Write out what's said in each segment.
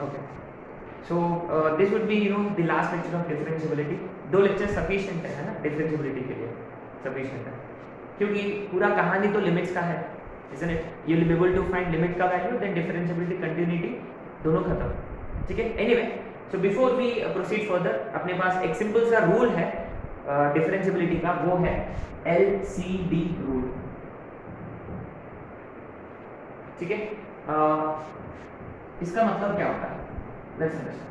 Okay, so this would be the last lecture of differentiability. 2 lecture sufficient है ना differentiability के लिए, sufficient है, क्योंकि पूरा कहानी तो लिमिट्स का है, isn't it? You will be able to find limit का वैल्यू, देन डिफरेंशिएबिलिटी, कंटिन्यूटी दोनों खत्म. ठीक है. Anyway, so before we proceed further, अपने पास एक सिंपल सा रूल है डिफरेंशिएबिलिटी का, वो है LCD रूल. ठीक है. इसका मतलब क्या होता है, लेट्स अंडरस्टैंड.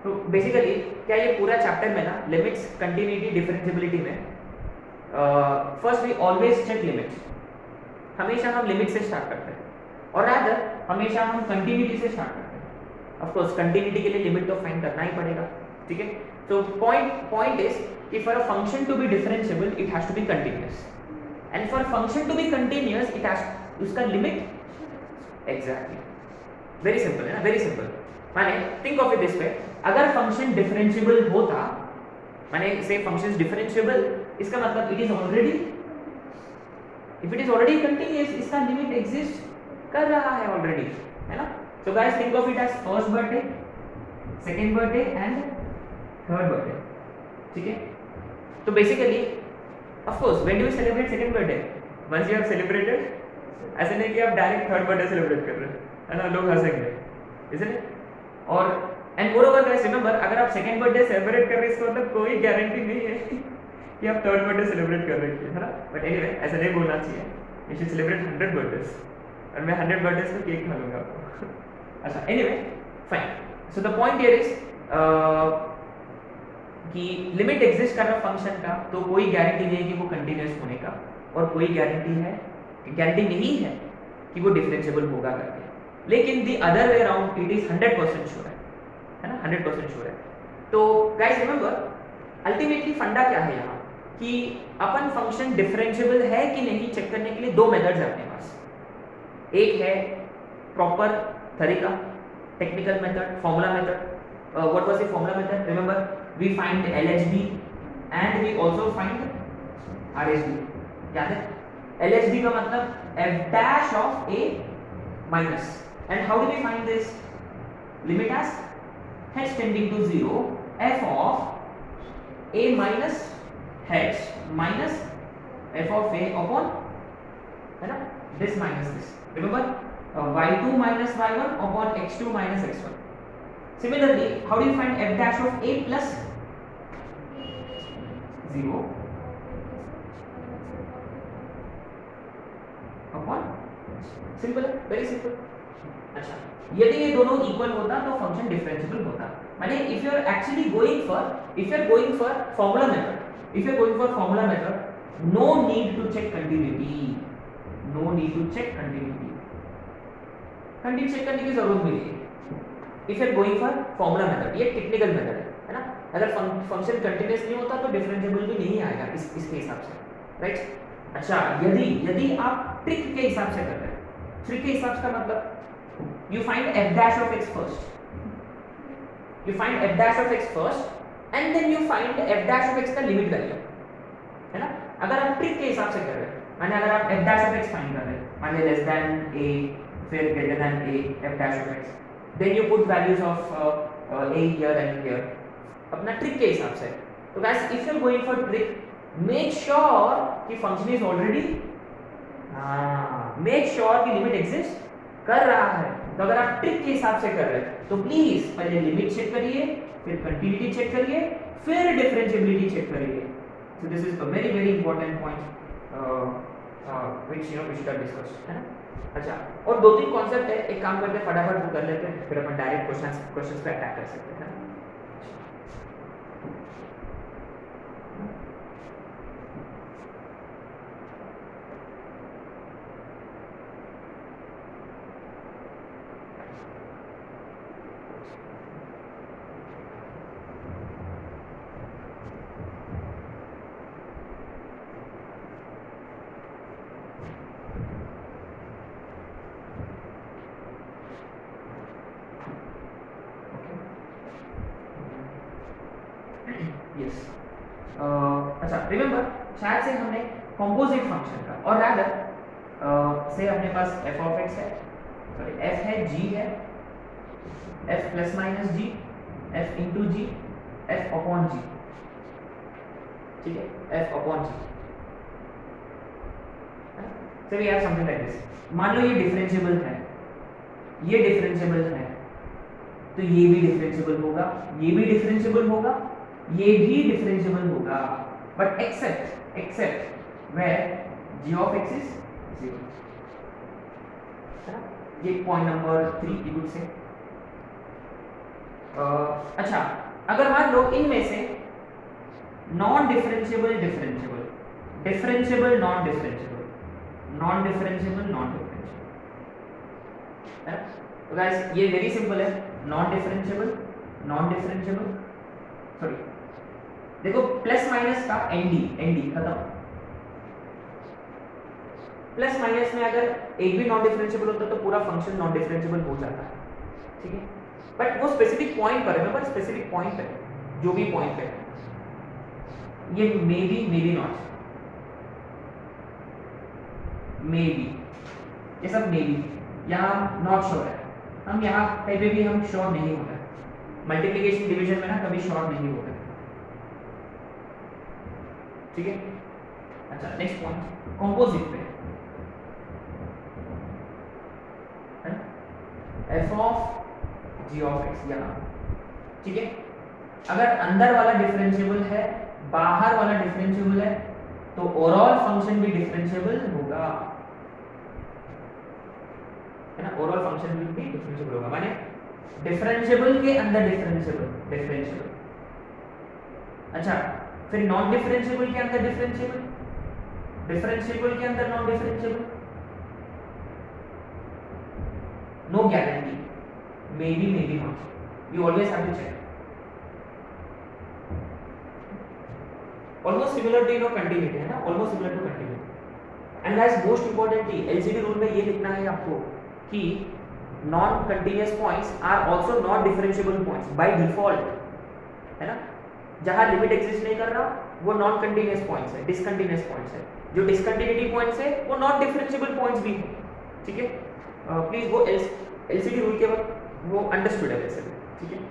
तो बेसिकली क्या ये पूरा चैप्टर में ना लिमिट्स, कंटिन्यूटी, डिफरेंशिएबिलिटी में first we always check limits. हमेशा हम लिमिट से स्टार्ट करते हैं, और रादर हमेशा हम कंटिन्यूटी से स्टार्ट करते हैं. ऑफ कोर्स कंटिन्यूटी के लिए लिमिट तो फाइंड करना ही पड़ेगा. ठीक है. तो पॉइंट इज कि for a function to be differentiable it has to be continuous, and for function to be continuous it has, उसका लिमिट एग्जैक्टली, वेरी सिंपल है ना, वेरी सिंपल. माने think of it this way, अगर function differentiable होता, माने से function differentiable, इसका मतलब it is already, if it is already continuous, इसका लिमिट एग्जिस्ट कर रहा है ऑलरेडी, है ना. So guys think of it as first birthday, second birthday and third birthday. ठीक है. तो basically of course when do you celebrate second birthday, once you have celebrated, ऐसे नहीं कि आप डायरेक्ट थर्ड बर्थडे सेलिब्रेट कर रहे हैं, है ना, लोग हंसेंगे, isn't it? और एंड मोरओवर गाइस रिमेंबर, अगर आप सेकंड बर्थडे सेलिब्रेट कर रहे हैं, इसका मतलब कोई गारंटी नहीं है कि आप थर्ड बर्थडे सेलिब्रेट कर रहे हैं, है ना. बट एनीवे, ऐसा नहीं बोलना चाहिए. यू शुड सेलिब्रेट 100 बर्थडेज, और मैं 100 बर्थडेज पे केक खा लूंगा आपको. अच्छा, anyway fine. So the point here is कि लिमिट एग्जिस्ट कर रहा फंक्शन का, तो कोई गारंटी नहीं है कि वो कंटिन्यूअस होने का, और कोई गारंटी नहीं है कि वो डिफरेंशिएबल होगा करके. लेकिन the other way around it is 100% sure है ना, 100% श्योर है. तो गाइस रिमेंबर, अल्टीमेटली फंडा क्या है यहाँ, कि अपन फंक्शन डिफरेंशिएबल है कि नहीं चेक करने के लिए 2 मेथड्स है अपने पास. एक है प्रॉपर तरीका, technical method, formula method. What was the formula method? Remember, we find LHB and we also find RHB. याद है? LHB का मतलब f dash of a minus, and how do we find this? Limit as h tending to 0 f of a minus h minus f of a upon, है ना, this minus this. Remember, y2 minus y1 upon x2 minus x1. Similarly, how do you find f dash of a plus 0 upon, simple है, very simple. अच्छा, यदि ये दोनों equal होता तो function differentiable होता. माने if you are actually going for formula method, no need to check continuity, continue check करने की जरूरत भी नहीं है. If you are going for formula method, ये टेक्निकल मेथड है ना. अगर फंक्शन कंटिन्यूअस नहीं होता तो डिफरेंशिएबल भी नहीं आएगा इसके हिसाब से, राइट. अच्छा, यदि आप ट्रिक के हिसाब से कर रहे हैं, ट्रिक के हिसाब से मतलब you find f dash of x first, and then you find f dash of x का लिमिट वैल्यू, है ना. अगर आप ट्रिक के हिसाब से कर रहे हैं, माने अगर आप f dash of x find कर रहे हैं, माने लेस देन a फिर greater than a f dash of x, then you put values of a here and here, अपना ट्रिक के हिसाब से. तो guys, if you are going for trick, make sure कि function is already, make sure कि limit exist कर रहा है. तो अगर आप ट्रिक के हिसाब से कर रहे हैं तो प्लीज पहले लिमिट चेक करिए, फिर कंटिन्यूटी चेक करिए, फिर डिफरेंशिएबिलिटी चेक करिए. So this is a very very important point which we should discuss, है ना. अच्छा, और 2-3 कॉन्सेप्ट है, एक काम करते हैं फटाफट वो कर लेते हैं, फिर अपन डायरेक्ट क्वेश्चंस पे अटैक कर सकते हैं. यस. अच्छा, रिमेंबर, शायद से हमने कंपोजिट फंक्शन का, और रादर से अपने पास f of x है, सॉरी एफ है, जी है, F plus minus G, F into G, F upon G, ठीक है, F upon G. So we have something like this. मान लो ये डिफरेंशिएबल है, ये डिफरेंशिएबल है, तो ये भी डिफरेंशिएबल होगा, ये भी डिफरेंशिएबल होगा, ये भी डिफरेंशिएबल होगा, but except where g of x is 0, है ना? ये पॉइंट नंबर 3 की बुक से। अच्छा, अगर मान लो इनमें से non differentiable differentiable, differentiable non differentiable, non differentiable non differentiable, है ना? तो गाइस ये वेरी सिंपल है, non differentiable non differentiable, sorry देखो प्लस माइनस का एनडी खत्म, प्लस माइनस में अगर एक भी नॉन डिफरेंशिएबल होता है तो पूरा फंक्शन नॉन डिफरेंशिएबल हो जाता है, ठीक है, बट वो स्पेसिफिक पॉइंट पर है, रिमेंबर स्पेसिफिक पॉइंट पे, जो भी पॉइंट पे है, ये मे बी नॉट, मे बी, ये सब मे बी, यहाँ नॉट श्योर है, हम यहाँ कहीं पे भी हम श्योर नहीं होते, मल्टीप्लिकेशन डिवीजन में ना कभी श्योर नहीं होते, ठीक है। अच्छा नेक्स्ट पॉइंट कंपोजिट पे है ना, F of G of X यहाँ, ठीक है, अगर अंदर वाला डिफरेंशिएबल है, बाहर वाला डिफरेंशिएबल है, तो ओवरऑल फंक्शन भी डिफरेंशिएबल होगा, है ना, ओवरऑल फंक्शन भी डिफरेंशिएबल होगा, माने डिफरेंशिएबल के अंदर डिफरेंशिएबल। अच्छा फिर नॉन डिफरेंशिएबल के अंदर डिफरेंशिएबल, डिफरेंशिएबल के अंदर non differentiable, no guarantee, may be not, you always have to check. Almost similar to continuity, है ना, almost similar to continuity. And guys most importantly LCD rule में ये लिखना है आपको कि non continuous points are also not differentiable points by default, है ना, जहां लिमिट एग्जिस्ट नहीं कर रहा वो नॉन कंटीन्यूअस पॉइंट्स है, डिसकंटीन्यूअस पॉइंट्स है, जो डिसकंटिन्यूटी पॉइंट्स है वो नॉन डिफरेंशिएबल पॉइंट्स भी है, ठीक है। प्लीज वो एलसीडी रूल के वक्त वो अंडरस्टूड है वैसे, ठीक है।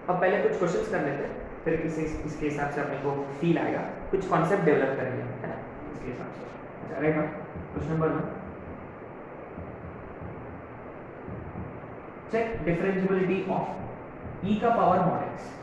अब पहले कुछ क्वेश्चंस कर लेते हैं, फिर इसके हिसाब से अपने को फील आएगा, कुछ कॉन्सेप्ट डेवलप करेंगे, है ना, इसके हिसाब से। अच्छा right, question number 1, check differentiability of e का पावर mod x।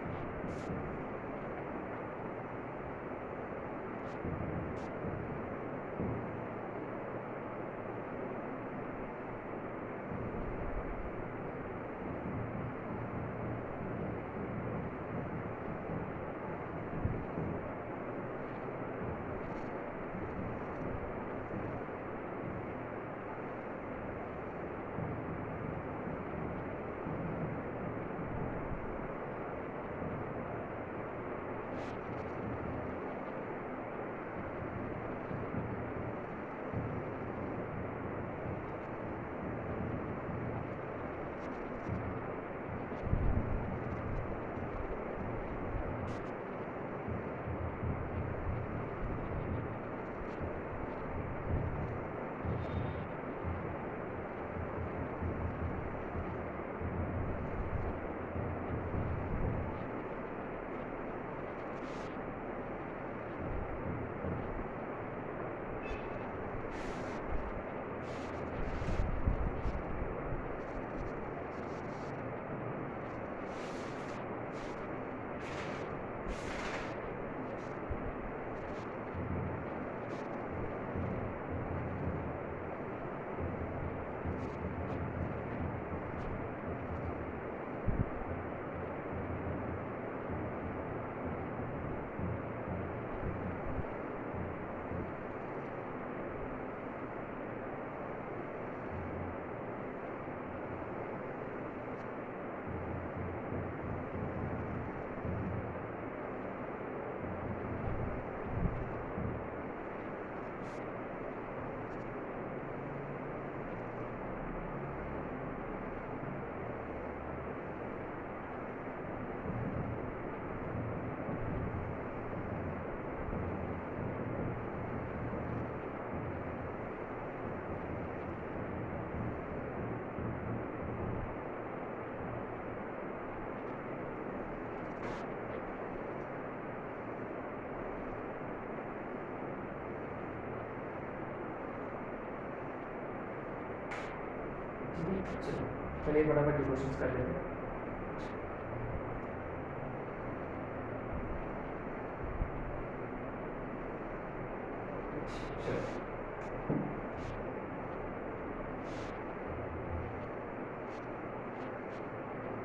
चलो पहले फटाफट क्वेश्चंस कर लेते हैं।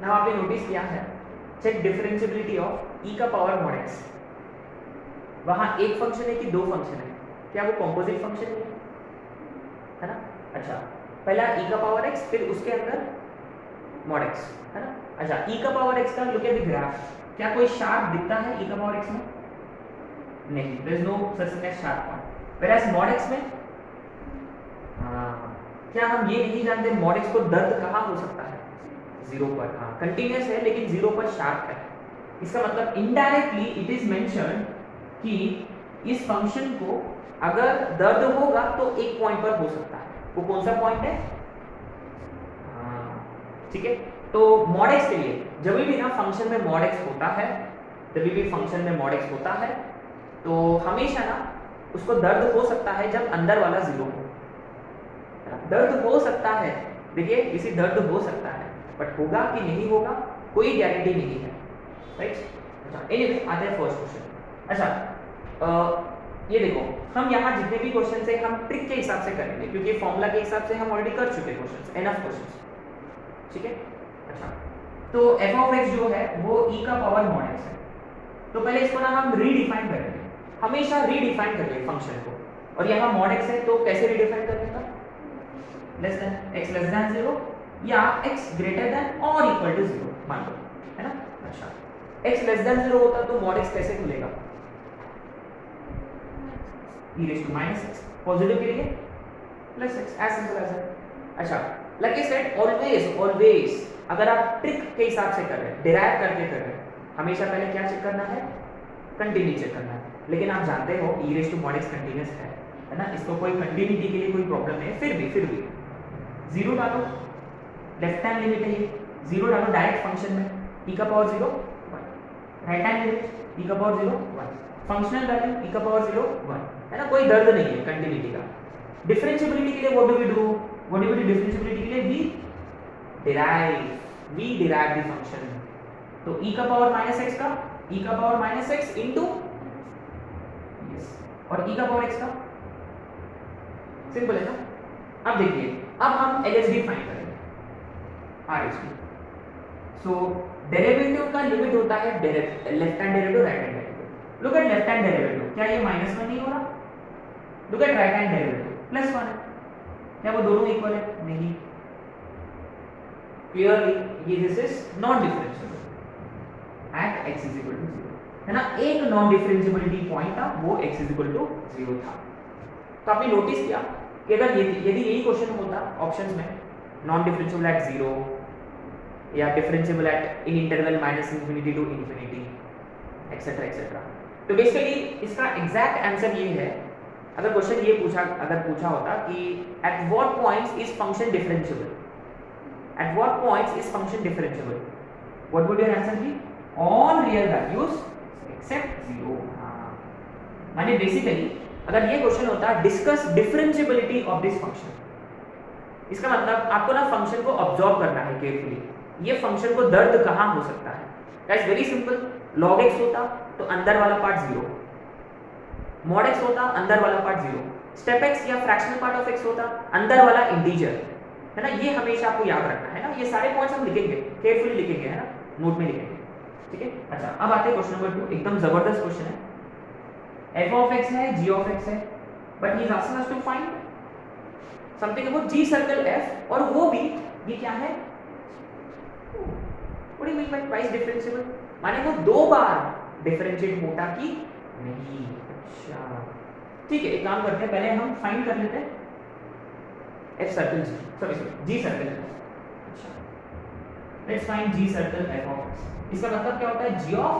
ना आपने नोटिस किया है, चेक डिफरेंशियबिलिटी ऑफ e का पावर mod x। वहां एक फंक्शन है कि दो फंक्शन है? क्या वो कॉम्पोजिट फंक्शन है ना? अच्छा, पहला e का पावर x, फिर उसके अंदर mod x, है ना? अच्छा, e का पावर x का लुक एट द ग्राफ। क्या कोई शार्प दिखता है e का पावर x में? नहीं, there is no such thing as sharp point. Whereas mod x में क्या हम ये नहीं जानते mod x को दर्द कहाँ हो सकता है? जीरो पर। हाँ, कंटिन्यूअस है लेकिन जीरो पर शार्प है। इसका मतलब इनडायरेक्टली इट इज मेंशन्ड कि इस फंक्शन को अगर दर्द होगा तो एक पॉइंट पर हो सकता है। वो कौन सा पॉइंट है? ठीक है, तो mod x के लिए जब भी ना फंक्शन में mod x होता है, जब भी फंक्शन में mod x होता है तो हमेशा ना उसको दर्द हो सकता है जब अंदर वाला जीरो हो। दर्द हो सकता है, देखिए इसे दर्द हो सकता है, बट होगा कि नहीं होगा कोई गारंटी नहीं है, राइट? अच्छा, एनीवे आते हैं फर्स्ट क्वेश्चन। अच्छा, ये देखो, हम यहाँ जितने भी क्वेश्चन है हम ट्रिक के हिसाब से करेंगे, क्योंकि फॉर्मूला के हिसाब से हम ऑलरेडी कर चुके क्वेश्चन, एनफ क्वेश्चन, ठीक है? अच्छा, तो f ऑफ x जो है वो e का पावर mod x है। तो पहले इसको ना हम रीडिफाइन करेंगे, हमेशा रीडिफाइन करिए फंक्शन को। और यहाँ mod x है तो कैसे रीडिफाइन करेंगे? Less than x less than 0 या x ग्रेटर देन और इक्वल टू 0 मान लो, है ना? अच्छा, x लेस देन 0 होता तो mod x कैसे खुलेगा? e raised to minus x, positive के लिए plus x, as simple as that. अच्छा, लाइक आई सेड, ऑलवेज अगर आप ट्रिक के हिसाब से कर रहे हैं, डिराइव करके कर रहे हैं, हमेशा पहले क्या चेक करना है? कंटिन्यू चेक करना है। लेकिन आप जानते हो e raised to mod x continuous है ना? इसको कोई कंटिन्यूटी के लिए कोई प्रॉब्लम नहीं है। फिर भी जीरो डालो, लेफ्ट हैंड लिमिट है ये, जीरो डालो डायरेक्ट फंक्शन में, e का power 0 1, right hand limit e का पावर 0 1, फंक्शनल वैल्यू e का पावर 0 1, है ना? कोई दर्द नहीं है कंटिन्यूटी का। डिफरेंशिएबिलिटी के लिए what do we do? Differentiability के लिए वी डिराइव द फंक्शन। तो e का पावर -x का e का पावर -x इनटू यस, और e का पावर x का सिंपल है ना? अब देखिए, अब हम LHD फाइंड करेंगे, RHD। सो डेरिवेटिव का लिमिट होता है left hand derivative, right hand derivative. Look at left hand derivative, क्या ये -1 नहीं हो रहा? Look at right hand derivative, +1 है। क्या वो दोनों इक्वल है? नहीं। क्लियरली ये this is non differentiable at x is equal to 0, है ना? एक नॉन डिफरेंशिएबिलिटी पॉइंट था, वो x इज इक्वल टू 0 था। तो आपने नोटिस किया कि अगर यदि यही क्वेश्चन होता ऑप्शंस में, नॉन डिफरेंशिएबल एट 0 या differentiable at in interval -∞ to ∞, etcetera etcetera, तो बेसिकली इसका एग्जैक्ट आंसर ये है। अगर क्वेश्चन ये पूछा होता कि at what points is function differentiable, at what points is function differentiable, what would your answer be? On real values except 0। माने बेसिकली अगर ये क्वेश्चन होता discuss differentiability of this function, इसका मतलब आपको ना फंक्शन को ऑब्जर्व करना है केयरफुली, ये फंक्शन को दर्द कहां हो सकता है। Guys very simple, log x होता तो अंदर वाला पार्ट 0, mod x होता अंदर वाला पार्ट 0, स्टेप x या फ्रैक्शनल पार्ट ऑफ x होता अंदर वाला इंटीजर, है ना? ये हमेशा आपको याद रखना है ना। ये सारे पॉइंट्स हम लिखेंगे, केयरफुली लिखेंगे, है ना? नोट में लिखेंगे, ठीक है? अच्छा, अब आते हैं क्वेश्चन नंबर 2, एकदम जबरदस्त क्वेश्चन है। f of x है, g of x है, but he is asking us to find something about g circle f, और वो भी ये क्या है? What do you mean by twice differentiable? माने वो दो बार डिफरेंशिएट होता कि नहीं। अच्छा, ठीक है, एक काम करते हैं, पहले हम फाइंड कर लेते हैं f circle g, sorry g circle f। अच्छा, let's find g circle f of x। इसका मतलब क्या होता है? g of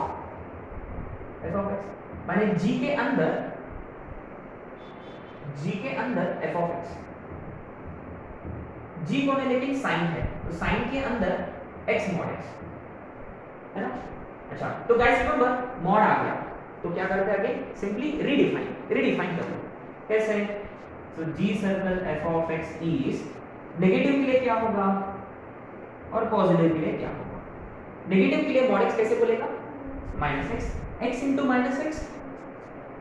f of x, माने g के अंदर f of x, g कौन है लेकिन साइन है, तो साइन के अंदर x mod x, है ना? अच्छा, तो गाइस रिमेंबर mod आ गया तो क्या करते हैं आगे? सिंपली रीडिफाइन कर लो। कैसे? तो g circle f of x is, negative के लिए क्या होगा? और पॉजिटिव के लिए क्या होगा। नेगेटिव के लिए mod x कैसे बोलेगा, minus x, x into minus x,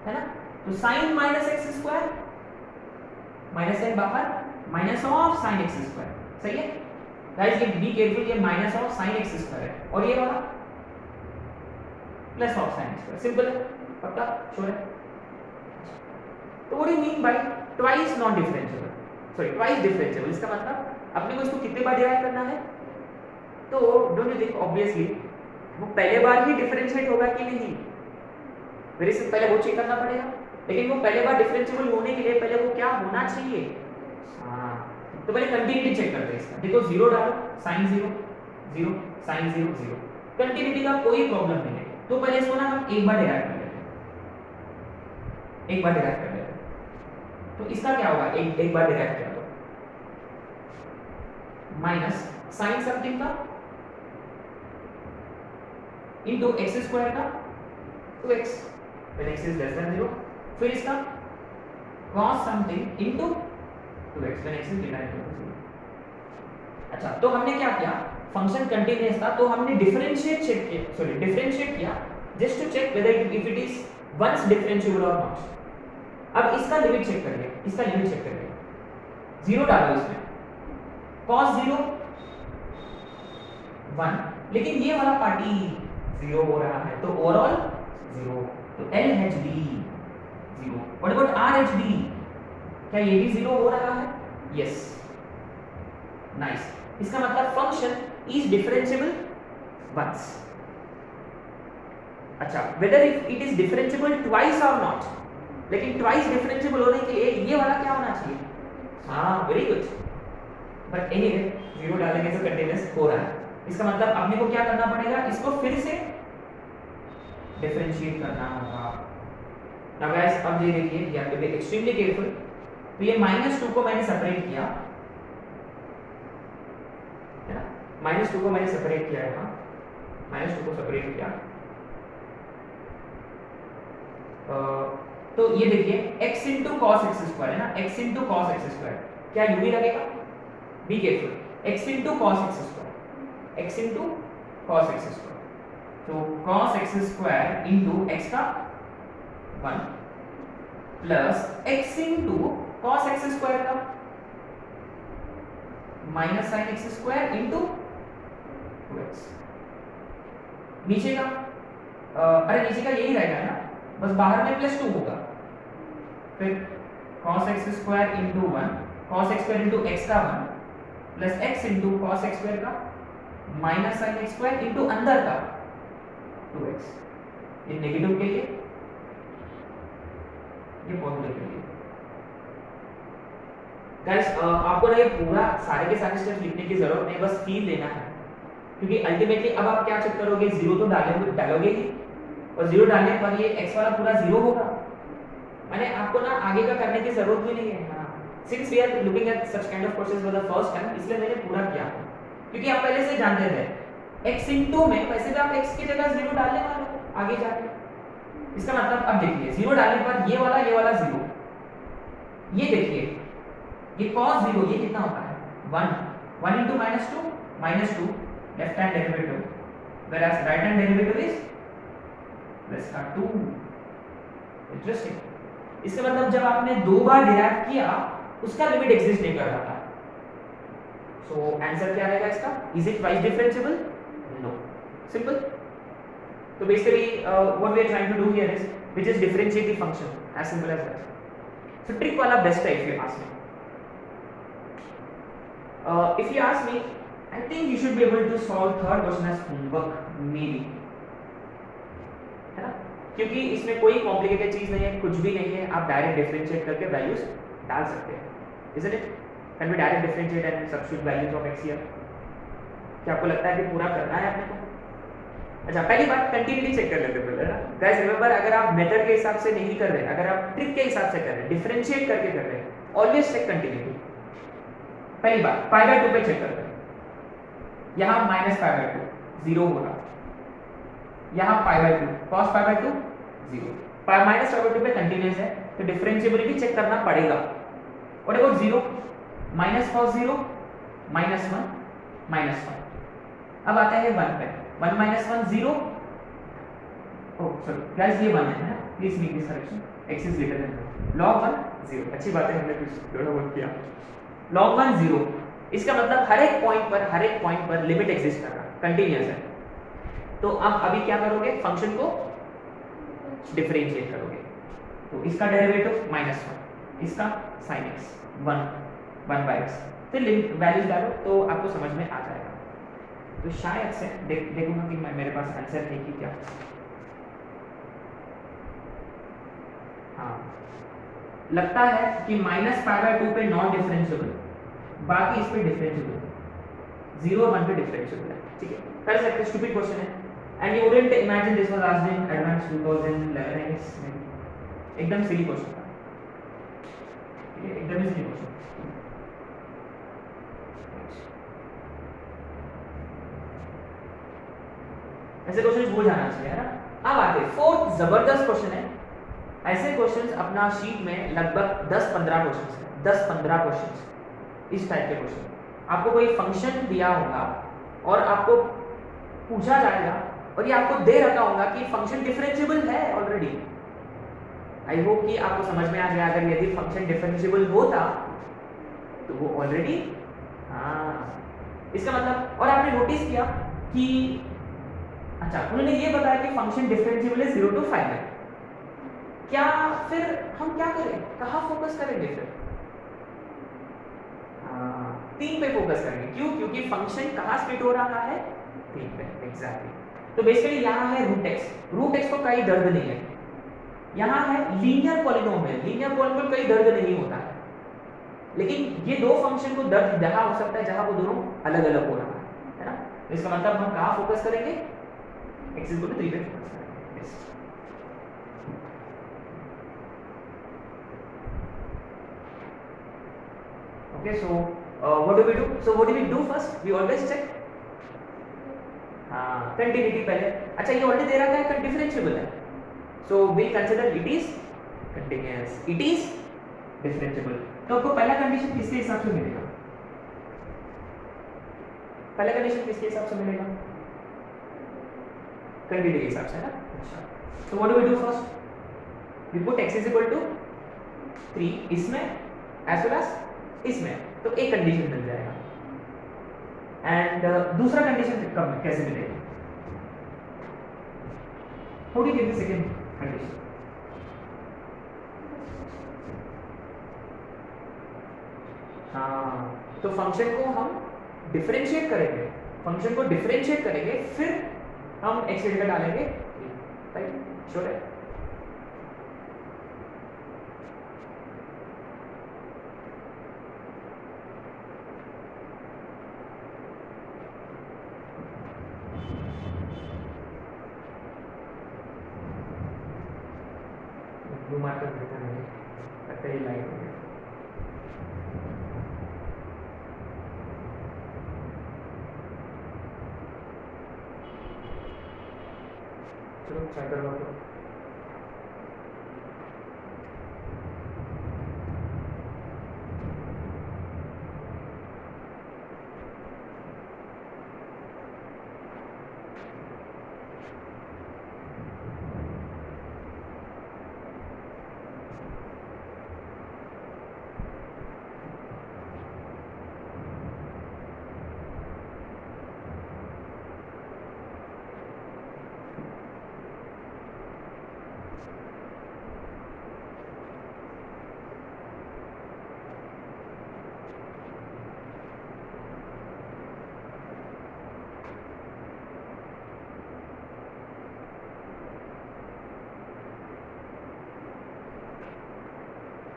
है ना। तो sine minus x square, minus n बाहर, minus of sine x square, सही है गाइस। ये बी केयरफुल, ये minus of sine x square है और ये वाला plus of sine square, simple है, पक्का श्योर है। तो what do you mean by twice non differentiable, sorry twice differentiable, इसका मतलब अपने को इसको कितने बार डिराइव करना है। तो डोंट यू थिंक ऑब्वियसली वो पहले बार ही डिफरेंशिएट होगा कि नहीं, मेरे से पहले वो चेक करना पड़ेगा। लेकिन वो पहले बार डिफरेंशिएबल होने के लिए पहले वो क्या होना चाहिए, हाँ, तो पहले कंटिन्यूटी चेक करते हैं इसका। देखो 0 डालो, साइन 0 0, साइन 0 0, कंटिन्यूटी का कोई प्रॉब्लम नहीं है। तो पहले इसको ना हम एक बार डिराइव कर लेते हैं, एक बार डिराइव कर लेते हैं। तो इसका क्या होगा, एक बार डिराइव किया तो माइनस साइन समथिंग का इनटू एक्स स्क्वायर का 2x when x is less than 0, फिर इसका cos something into 2x when x is greater than 0। अच्छा, तो हमने क्या किया, फंक्शन कंटीन्यूअस था तो हमने डिफरेंशिएट चेक किया, सॉरी डिफरेंशिएट किया just to check whether if it is once differentiable और नॉट। अब इसका लिमिट चेक करिए, इसका लिमिट चेक करिए, 0 डालो इसमें, cos 0 1, लेकिन ये वाला पार्टी 0 हो रहा है तो ओवरऑल 0, तो LHD 0। व्हाट अबाउट RHD, क्या ये भी 0 हो रहा है, यस, नाइस। इसका मतलब फंक्शन इज डिफरेंशिएबल वंस। अच्छा, whether if it is differentiable twice और नॉट, लेकिन ट्वाइस डिफरेंशिएबल होने के लिए ये वाला क्या होना चाहिए, हाँ वेरी गुड, बट एनीवे 0 डालेंगे तो कंटीन्यूअस हो रहा है। इसका मतलब अपने को क्या करना पड़ेगा, इसको फिर से डिफरेंशिएट करना होगा। नाउ गाइस अब ये देखिए, you have to be extremely careful. तो ये -2 को मैंने सेपरेट किया है ना, -2 को मैंने सेपरेट किया है, -2 को सेपरेट किया। तो ये देखिए x into cos x square है ना, x into cos x square, क्या यूं ही लगेगा, be careful, x into cos x square, x into cos x square, तो cos x square into x का 1 plus x into cos x square का minus sine x square into 2x। नीचे का अरे नीचे का यही रहेगा ना, बस बाहर में +2 होगा, फिर cos x square into 1 cos x square into x का 1 plus x into cos x square का minus sine x square into अंदर का 2x। ये नेगेटिव के लिए, ये पॉजिटिव के लिए। गाइस आपको ना ये पूरा सारे के सारे स्टेप्स लिखने की जरूरत नहीं, बस फील लेना है, क्योंकि अल्टीमेटली अब आप क्या चेक करोगे, 0 तो डालोगे ही, और 0 डालने पर ये x वाला पूरा 0 होगा, माने आपको ना आगे का करने की जरूरत भी नहीं है। हाँ, since we are looking at such kind of process for the first time, इसलिए मैंने पूरा किया, क्योंकि आप पहले से जानते थे x into में वैसे भी आप x की जगह 0 डालने वाले हो आगे जाके। इसका मतलब अब देखिए 0 डालने पर ये वाला 0, ये देखिए ये cos 0 ये कितना होता है 1 into -2 left hand derivative, whereas right hand derivative is plus का 2। इंटरेस्टिंग। इसका मतलब जब आपने 2 बार डिराइव किया उसका लिमिट एग्जिस्ट नहीं कर रहा था। सो आंसर क्या रहेगा इसका, is it twice differentiable, no, simple. तो basically what we are trying to do here is which is differentiate the function, as simple as that. So trick वाला बेस्ट है if you ask me. If you ask me, I think you should be able to solve third question as homework maybe, है ना, क्योंकि इसमें कोई complicated चीज नहीं है, कुछ भी नहीं है, आप डायरेक्ट डिफरेंशिएट करके वैल्यूज डाल सकते हैं, isn't it? Can we direct differentiate and substitute values of x here? क्या आपको लगता है कि पूरा करना है आपने को? अच्छा, पहली बात कंटिन्यूटी चेक कर लेते हैं पहले ना। गाइस रिमेंबर, अगर आप मेथड के हिसाब से नहीं कर रहे, अगर आप ट्रिक के हिसाब से कर रहे हैं, डिफरेंशिएट करके कर रहे हैं, ऑलवेज चेक कंटिन्यूटी। पहली बात π/2 पे चेक करते हैं, यहाँ -π/2 0 होगा, यहाँ π/2 cos π/2 0, -π/2 पे कंटीन्यूअस है तो डिफरेंशिएबिलिटी चेक करना पड़ेगा। व्हाट अबाउट 0 -cos 0 -1 -1, अब आता है 1 पे, 1 माइनस 1 0, ओह सॉरी गाइस ये 1 है ना, please make this correction, x is greater than log 1 0, अच्छी बात है हमने कुछ थोड़ा बहुत किया, log 1 0, इसका मतलब हर एक पॉइंट पर लिमिट एग्जिस्ट कर रहा है, कंटीन्यूअस है। तो अब अभी क्या करोगे, फंक्शन को डिफरेंशिएट करोगे, तो इसका डेरिवेटिव -1, इसका sin x 1/x, फिर लिमिट वैल्यूज डालो तो आपको समझ में आ जाएगा। तो शायद से देखूंगा कि मेरे पास आंसर है कि क्या। हाँ लगता है कि -π/2 पे नॉन डिफरेंशिएबल, बाकी इस पे डिफरेंशिएबल, 0 और 1 पे डिफरेंशिएबल है, ठीक है, कर सकते, स्टूपिड क्वेश्चन है and you wouldn't imagine this was asked in advance 2011 I guess, एकदम सिली क्वेश्चन था, ठीक है, एकदम सिली क्वेश्चन। ऐसे क्वेश्चन भूल जाना चाहिए है ना। अब आते फोर्थ जबरदस्त क्वेश्चन है, ऐसे क्वेश्चंस अपना शीट में लगभग 10-15 क्वेश्चंस है, 10-15 क्वेश्चंस इस टाइप के क्वेश्चन। आपको कोई फंक्शन दिया होगा और आपको पूछा जाएगा और ये आपको दे रखा होगा कि फंक्शन डिफरेंशिएबल है ऑलरेडी। आई होप कि आपको समझ में आ गया, अगर यदि फंक्शन डिफरेंशिएबल होता तो वो ऑलरेडी, हाँ इसका मतलब, और आपने नोटिस किया कि अच्छा उन्होंने ये बताया कि फंक्शन डिफरेंशिएबल है 0 to 5 में, क्या फिर हम क्या करें, कहाँ फोकस करेंगे फिर, 3 पे फोकस करेंगे, क्यों, क्योंकि फंक्शन कहाँ स्प्लिट हो रहा है, 3 पे, एग्जैक्टली। तो बेसिकली यहाँ है रूट एक्स को कहीं दर्द नहीं है, यहाँ है लीनियर पॉलिनोमियल, लीनियर पॉलिनोमियल कोई दर्द नहीं होता है, लेकिन ये दो फंक्शन को दर्द जहाँ हो सकता है जहाँ वो दोनों अलग अलग हो रहा है ना। तो इसका मतलब हम कहाँ फोकस करेंगे, x इक्वल टू 3 पे फोकस करेंगे। yes. Okay, so what do we do? So what do we do first? We always check. हाँ कंटिन्यूटी पहले, अच्छा ये ऑलरेडी दे रखा है डिफरेंशिएबल है, so we'll consider it is continuous, it is differentiable। तो आपको पहला कंडीशन किसके हिसाब से मिलेगा, पहला कंडीशन किसके हिसाब से मिलेगा, कंटिन्यूटी के हिसाब से है ना। अच्छा तो what do we do first, we put x is equal to 3 इसमें एज वेल एज इसमें, तो एक कंडीशन मिल जाएगा। एंड दूसरा कंडीशन कब कैसे मिलेगा, how do you get the second condition, हाँ तो फंक्शन को हम डिफरेंशिएट करेंगे, फंक्शन को डिफरेंशिएट करेंगे, फिर हम x की जगह डालेंगे, राइट, श्योर है। ब्लू मार्कर देता नहीं, लगता है ये लाइट हो गया। चलो ट्राई करो तो।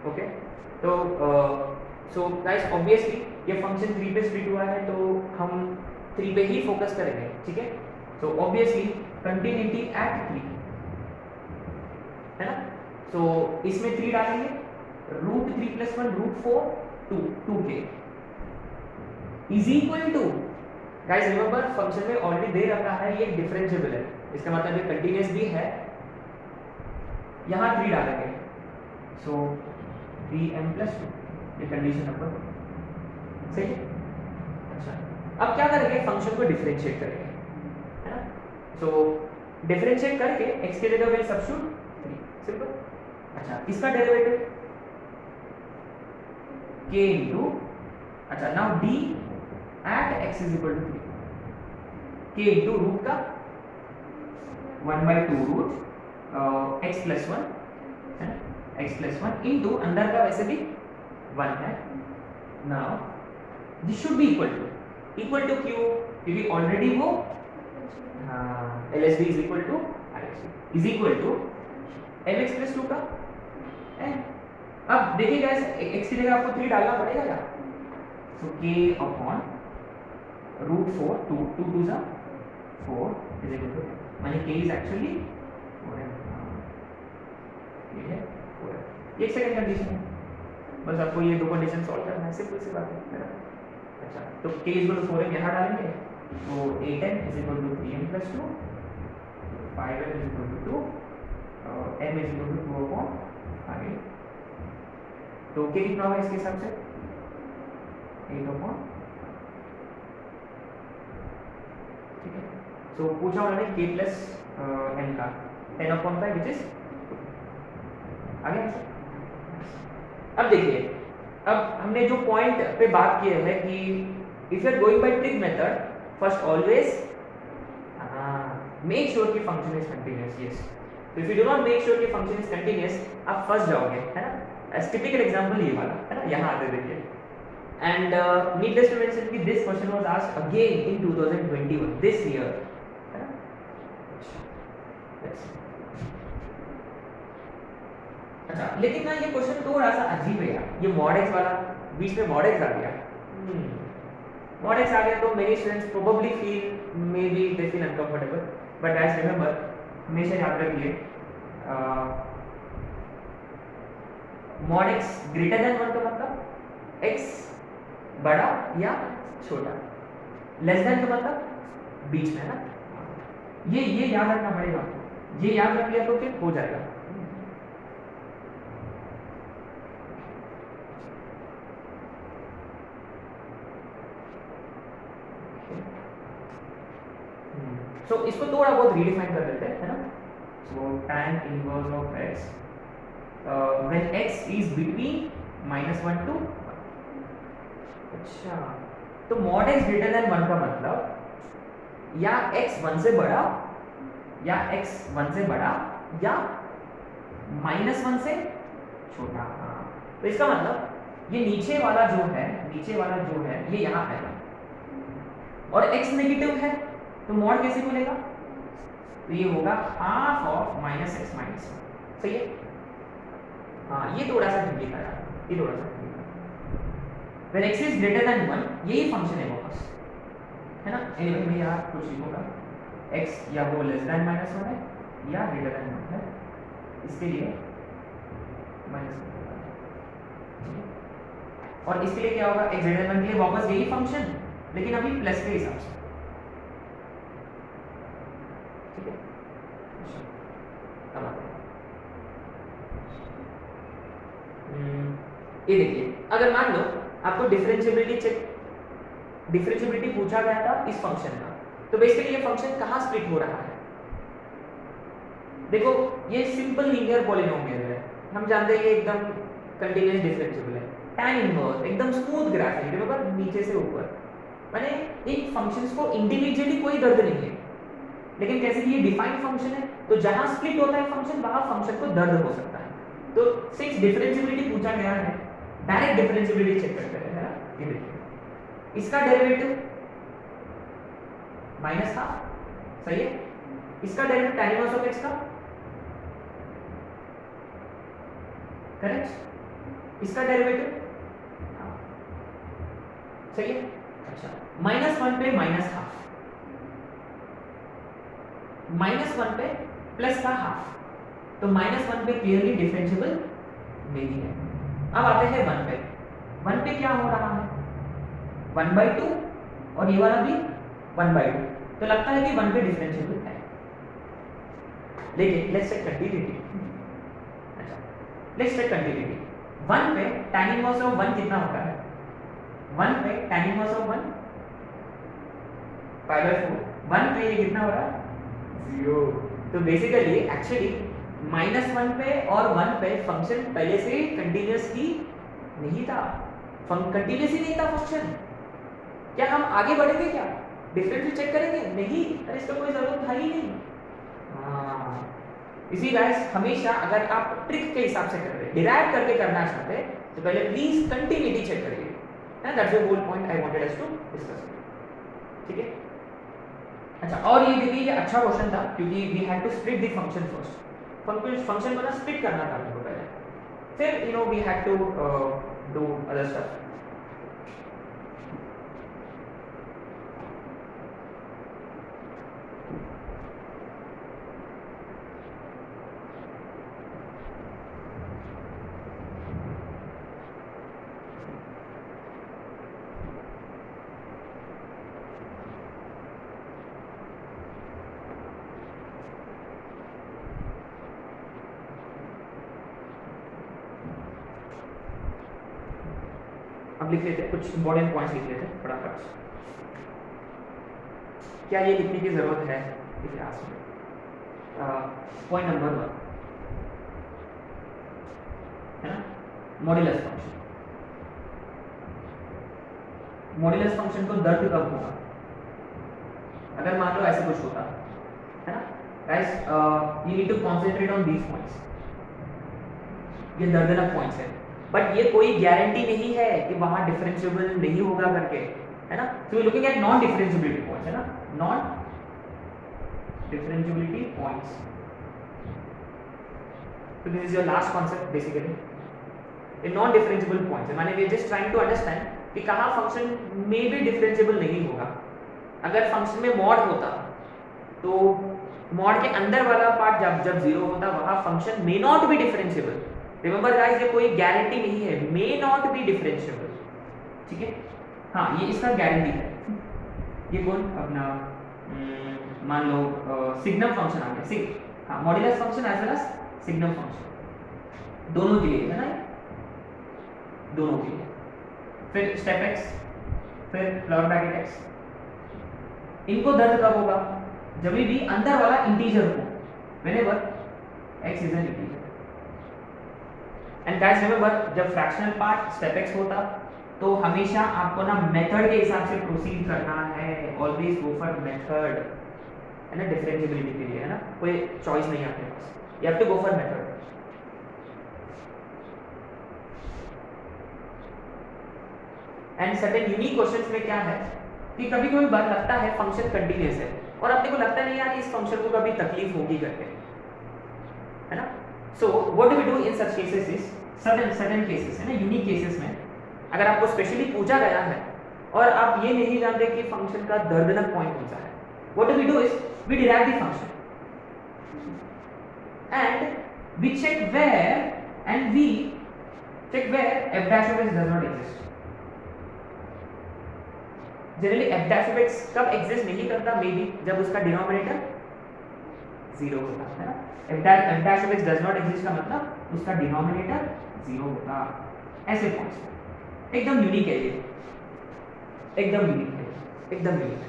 ओके तो सो गाइस ऑब्वियसली ये फंक्शन 3 पे स्प्लिट हुआ है तो हम 3 पे ही फोकस करेंगे, ठीक है। सो ऑब्वियसली कंटिन्यूटी एट 3 है ना, सो इसमें 3 डालेंगे, √3 + 1 √4 2k is equal to, guys remember function में ऑलरेडी दे रखा है ये डिफरेंशिएबल है, इसका मतलब ये कंटीन्यूअस भी है, यहाँ 3 डालेंगे, सो 3m + 2, ये कंडीशन नंबर 1 सही है। अच्छा अब क्या करेंगे, फंक्शन को डिफरेंशिएट करेंगे, है ना। सो डिफरेंशिएट करके x के जगह विल सब्स्टिट्यूट 3, सिंपल। अच्छा, इसका डेरिवेटिव k इनटू, अच्छा now d at x is equal to 3, k into root का 1/2 रूट x प्लस 1, है ना, x प्लस 1 इनटू अंदर का वैसे भी 1 है। Now this should be equal to q, क्योंकि ऑलरेडी वो LSB is equal to RHB is equal to mx plus 2 का n। अब देखिए गाइस, x की जगह आपको 3 डालना पड़ेगा क्या, सो k अपॉन रूट 4, 2 2 जा 4 इज इक्वल टू, माने k इज एक्चुअली 4 है, ये है 4 है। ये एक सेकंड कंडीशन है, बस आपको ये दो कंडीशन सॉल्व करना है, सिंपल सी बात है। अच्छा, तो k इज इक्वल टू 4 यहाँ डालेंगे, तो 8n is equal to 3n plus 2, 5n is equal to 2, m is equal to 2 upon 5। तो k कितना होगा इसके हिसाब से 8 अपॉन, ठीक है। सो पूछा उन्होंने k प्लस n का 10 अपॉन 5 विच इज आगे। अब देखिए, अब हमने जो पॉइंट पे बात की है कि if you are going by trick method, first always make sure कि फंक्शन इज कंटीन्यूअस। यस, तो if you do not make sure कि फंक्शन इज कंटीन्यूअस, आप फंस जाओगे, है ना। टिपिकल एग्जांपल ये वाला है ना, यहाँ आते देखिए। एंड नीडलेस टू मेंशन कि this question was asked again in 2021 this year, है ना। अच्छा, लेकिन ना ये क्वेश्चन थोड़ा सा अजीब है यार, ये mod x वाला, बीच में mod x आ गया। mod x आ गया तो मेरी students probably feel, may be they feel uncomfortable, but guys remember, हमेशा याद रखिए mod x ग्रेटर देन 1 का मतलब x बड़ा या छोटा, लेस देन का मतलब बीच में, है ना। ये याद रखना पड़ेगा आपको, ये याद रख लिया तो फिर हो जाएगा। सो इसको थोड़ा बहुत रीडिफाइन कर देते हैं, है ना। सो tan inverse of x when x is between -1 to 1। अच्छा, तो mod x ग्रेटर देन 1 का मतलब या x 1 से बड़ा, या x 1 से बड़ा, या -1 से छोटा। तो इसका मतलब ये नीचे वाला जो है ये यहाँ आएगा, और x नेगेटिव है तो mod कैसे खुलेगा, तो ये होगा हाफ ऑफ -x -1, सही है। हाँ, ये थोड़ा सा ट्रिकी था यार, ये थोड़ा सा ट्रिकी था। When x is greater than 1, यही फंक्शन है वापस, है ना। एनीवे मैं यहाँ कुछ लिखूंगा, x या वो लेस देन -1 है या ग्रेटर देन 1 है, इसके लिए -1, और इसके लिए क्या होगा, x ग्रेटर देन 1 के लिए वापस यही फंक्शन, लेकिन अभी प्लस के हिसाब से, ठीक है। अब आते हैं, ये देखिए, अगर मान लो आपको डिफरेंशिएबिलिटी पूछा गया था इस फंक्शन का, तो बेसिकली ये फंक्शन कहाँ स्प्लिट हो रहा है। देखो, ये सिंपल लीनियर पॉलिनोमियल है, हम जानते हैं ये एकदम कंटीन्यूअस डिफरेंशिएबल है। tan इनवर्स एकदम स्मूथ ग्राफ है, देखो नीचे से ऊपर, माने इन फंक्शंस को इंडिविजुअली कोई दर्द नहीं है, लेकिन कैसे कि ये डिफाइंड फंक्शन है, तो जहां स्प्लिट होता है फंक्शन, वहां फंक्शन को दर्द हो सकता है। तो सिंस डिफरेंशिएबिलिटी पूछा गया है, डायरेक्ट डिफरेंशिएबिलिटी चेक करते हैं, है ना। ये देखिए, इसका डेरिवेटिव -½ सही है, इसका derivative tan inverse of x का करेक्ट, इसका डेरिवेटिव सही है। अच्छा, -1 पे -½ -1 पे प्लस का हाफ, तो -1 पे क्लियरली डिफरेंशिएबल नहीं है। अब आते हैं 1 पे, 1 पे क्या हो रहा है, 1/2, और ये वाला भी 1/2, तो लगता है कि 1 पे डिफरेंशिएबल है, लेकिन लेट्स चेक कंटिन्यूटी। अच्छा, लेट्स चेक कंटिन्यूटी। 1 पे tan इनवर्स ऑफ 1 कितना होता है, 1 पे tan इनवर्स ऑफ 1 π/4 1 पे ये कितना हो रहा है 0। तो बेसिकली एक्चुअली -1 पे और 1 पे फंक्शन पहले से कंटिन्यूस ही नहीं था, कंटिन्यूस ही नहीं था फंक्शन। क्या हम आगे बढ़ेंगे, क्या डिफरेंशियल चेक करेंगे? नहीं, अरे इसका कोई जरूरत है ही नहीं। हाँ, इसी गाइस हमेशा अगर आप ट्रिक के हिसाब से कर रहे हैं, डिराइव करके करना चाहते हैं, तो पहले प्लीज कंटिन्यूटी चेक करिए। That's the whole point I wanted us to discuss. ठीक है, अच्छा, और ये देखिए ये अच्छा क्वेश्चन था क्योंकि we had to split the function first. Function को ना स्प्लिट करना था हमको पहले, फिर you know we had to do other stuff. अब लिख लेते हैं कुछ इंपॉर्टेंट पॉइंट्स, लिख लेते हैं फटाफट। क्या ये लिखने की जरूरत है इतिहास में? पॉइंट नंबर 1 है ना, मॉड्यूलस फंक्शन। मॉड्यूलस फंक्शन को दर्द कब होगा? अगर मान लो ऐसे कुछ होता है ना guys, you need to concentrate on these points. ये दर्दनाक पॉइंट्स है, बट ये कोई गारंटी नहीं है कि वहां डिफरेंशिएबल नहीं होगा करके, है ना। So we looking at non differentiability points, है ना, non differentiability points. So this is your last concept basically. A non-differentiable points है, माने we are just trying to understand कि कहाँ फंक्शन में भी डिफरेंशिएबल नहीं होगा। अगर फंक्शन में मॉड होता तो मॉड के अंदर वाला पार्ट जब जीरो होता वहाँ function may not be differentiable. Remember guys, ये कोई गारंटी नहीं है, मे नॉट बी डिफरेंशिएबल। ठीक है, हाँ ये इसका गारंटी है। ये कौन अपना मान लो सिग्नम फंक्शन आ गया, सिग, हाँ, modulus function as well as signum function, दोनों के लिए है ना, दोनों के लिए। फिर स्टेप एक्स, फिर फ्लावर ब्रैकेट एक्स, इनको दर्द कब होगा? जब भी अंदर वाला इंटीजर हो, whenever x is an integer. And guys remember, जब फ्रैक्शनल पार्ट स्टेप एक्स होता तो हमेशा आपको ना मेथड के हिसाब से प्रोसीड करना है, ऑलवेज गो फॉर मेथड, है ना, डिफरेंशिएबिलिटी के लिए, है ना, कोई चॉइस नहीं आपके पास, you have to go for method। And certain unique questions में क्या है कि कभी कभी बात लगता है फंक्शन कंटीन्यूअस है और अपने को लगता नहीं यार इस फंक्शन को कभी तकलीफ होगी करके, है ना। So what do we do in such cases is, certain cases है ना, यूनिक केसेस में अगर आपको स्पेशली पूछा गया है और आप ये नहीं जानते कि फंक्शन का दर्दनाक पॉइंट कौन सा है, what do we do is we derive the function and we check where f dash of x does not exist। Generally f dash of x कब एग्जिस्ट नहीं करता? मे बी जब उसका डिनोमिनेटर 0 होता है ना। f dash of x does not exist का मतलब उसका डिनोमिनेटर 0 होता। ऐसे पॉइंट्स एकदम यूनिक है, ये एकदम यूनिक है, एकदम यूनिक।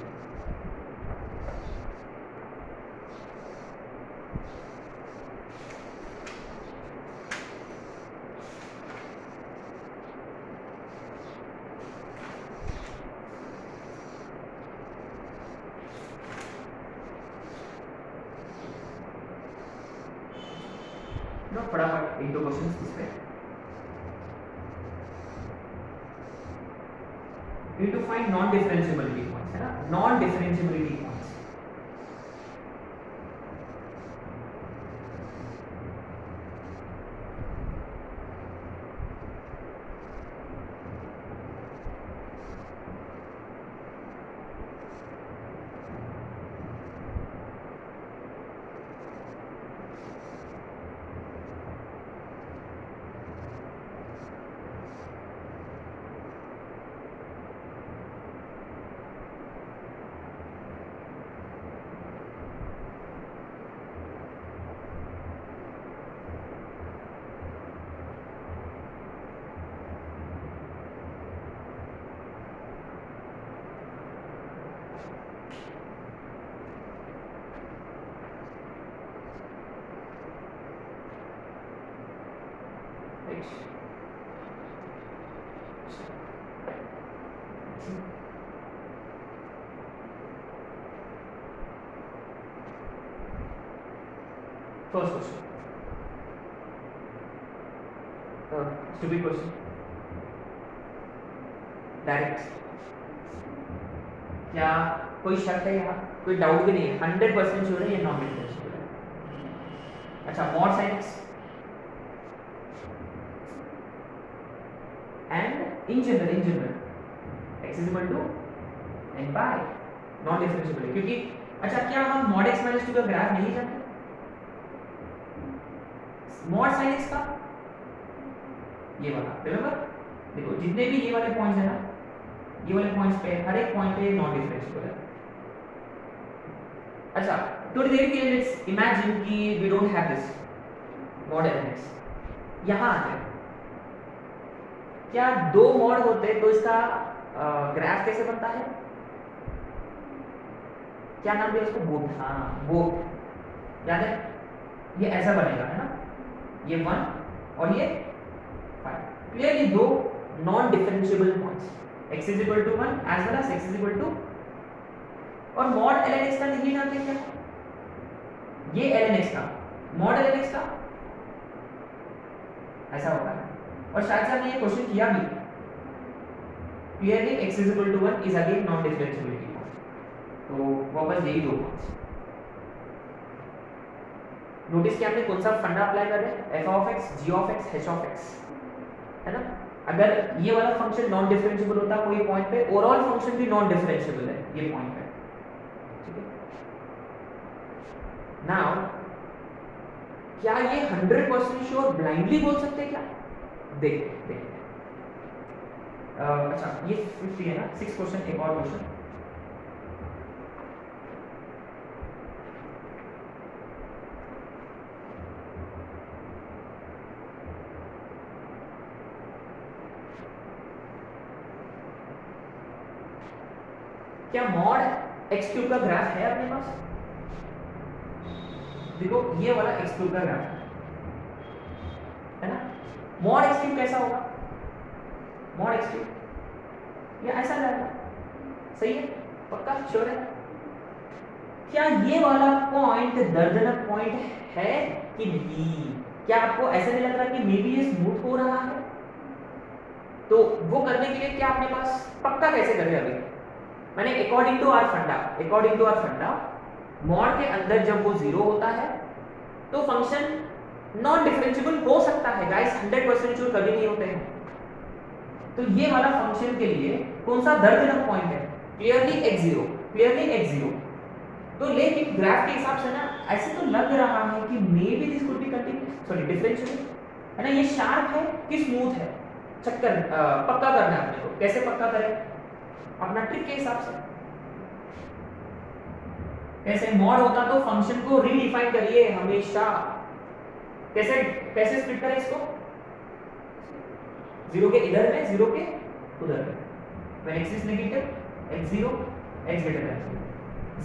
फटाफट एक दो क्वेश्चंस इस पे। We need to find non-differentiability points, है ना, non-differentiability points। First question, stupid question, direct. क्या कोई शक है यहाँ? कोई डाउट भी नहीं है, 100% श्योर है ये नॉन डिफरेंशिएबल है। अच्छा, mod sin x and in general x is equal to n by non differentiable है, क्योंकि अच्छा क्या हम mod x माइनस 2 का ग्राफ नहीं जानते? mod sin x का ये वाला, रिमेंबर देखो जितने भी ये वाले पॉइंट्स है ना, ये वाले पॉइंट्स पे हर एक पॉइंट पे नॉन डिफरेंशिएबल है। अच्छा, थोड़ी देर के लिए लेट्स इमेजिन कि we don't have this mod x, यहां आते हैं, क्या दो मॉड होते तो इसका ग्राफ कैसे बनता है? क्या नाम दिया इसको? बोट। हाँ, बोट याद है, ये ऐसा बनेगा है ना, ये 1 और ये 5, क्लियरली दो non differentiable points, x is equal to 1 as well as x is equal to, और mod ln x का लिख जानते हैं क्या? ये ln x का mod ln x का ऐसा होता है, और शायद से हमने ये क्वेश्चन किया भी, clearly x is equal to 1 is again non differentiability point, तो वापस यही दो पॉइंट्स। नोटिस कि हमने कौन सा फंडा अप्लाई कर रहे हैं? f of x, g of x, h of x, है ना? अगर ये वाला फंक्शन नॉन डिफरेंशिएबल होता कोई पॉइंट पे, ओवरऑल फंक्शन भी नॉन डिफरेंशिएबल है ये पॉइंट पे, ठीक है? नाउ क्या ये 100% श्योर ब्लाइंडली बोल सकते हैं क्या? देख अच्छा ये 50 है ना, 6 क्वेश्चन, एक और क्वेश्चन। क्या mod x क्यूब का ग्राफ है अपने पास? देखो ये वाला x क्यूब का ग्राफ है ना, mod x क्यूब कैसा होगा? mod x क्यूब ये ऐसा जाएगा, सही है? पक्का श्योर है? क्या ये वाला पॉइंट दर्दनाक पॉइंट है कि नहीं? क्या आपको ऐसा नहीं लग रहा कि मे बी ये स्मूथ हो रहा है? तो वो करने के लिए क्या अपने पास पक्का कैसे करें? अभी मैंने अकॉर्डिंग टू आवर फंडा मॉड के अंदर जब वो 0 होता है तो फंक्शन नॉन डिफरेंशिएबल हो सकता है गाइस, 100% श्योर कभी नहीं होते हैं। तो ये वाला फंक्शन के लिए कौन सा दर्दनाक पॉइंट है? क्लियरली x0, तो लेकिन ग्राफ के हिसाब से ना ऐसे तो लग रहा है कि may be this could be continuous, sorry differentiable, है ना? ये शार्प है कि स्मूथ है? चक्कर पक्का करना है अपने को। कैसे पक्का करें? अपना ट्रिक के हिसाब से। कैसे? मॉड होता तो फंक्शन को रीडिफाइन करिए हमेशा। कैसे स्प्लिट करें इसको? 0 के इधर में, 0 के उधर में। when x is negative, x0, x greater than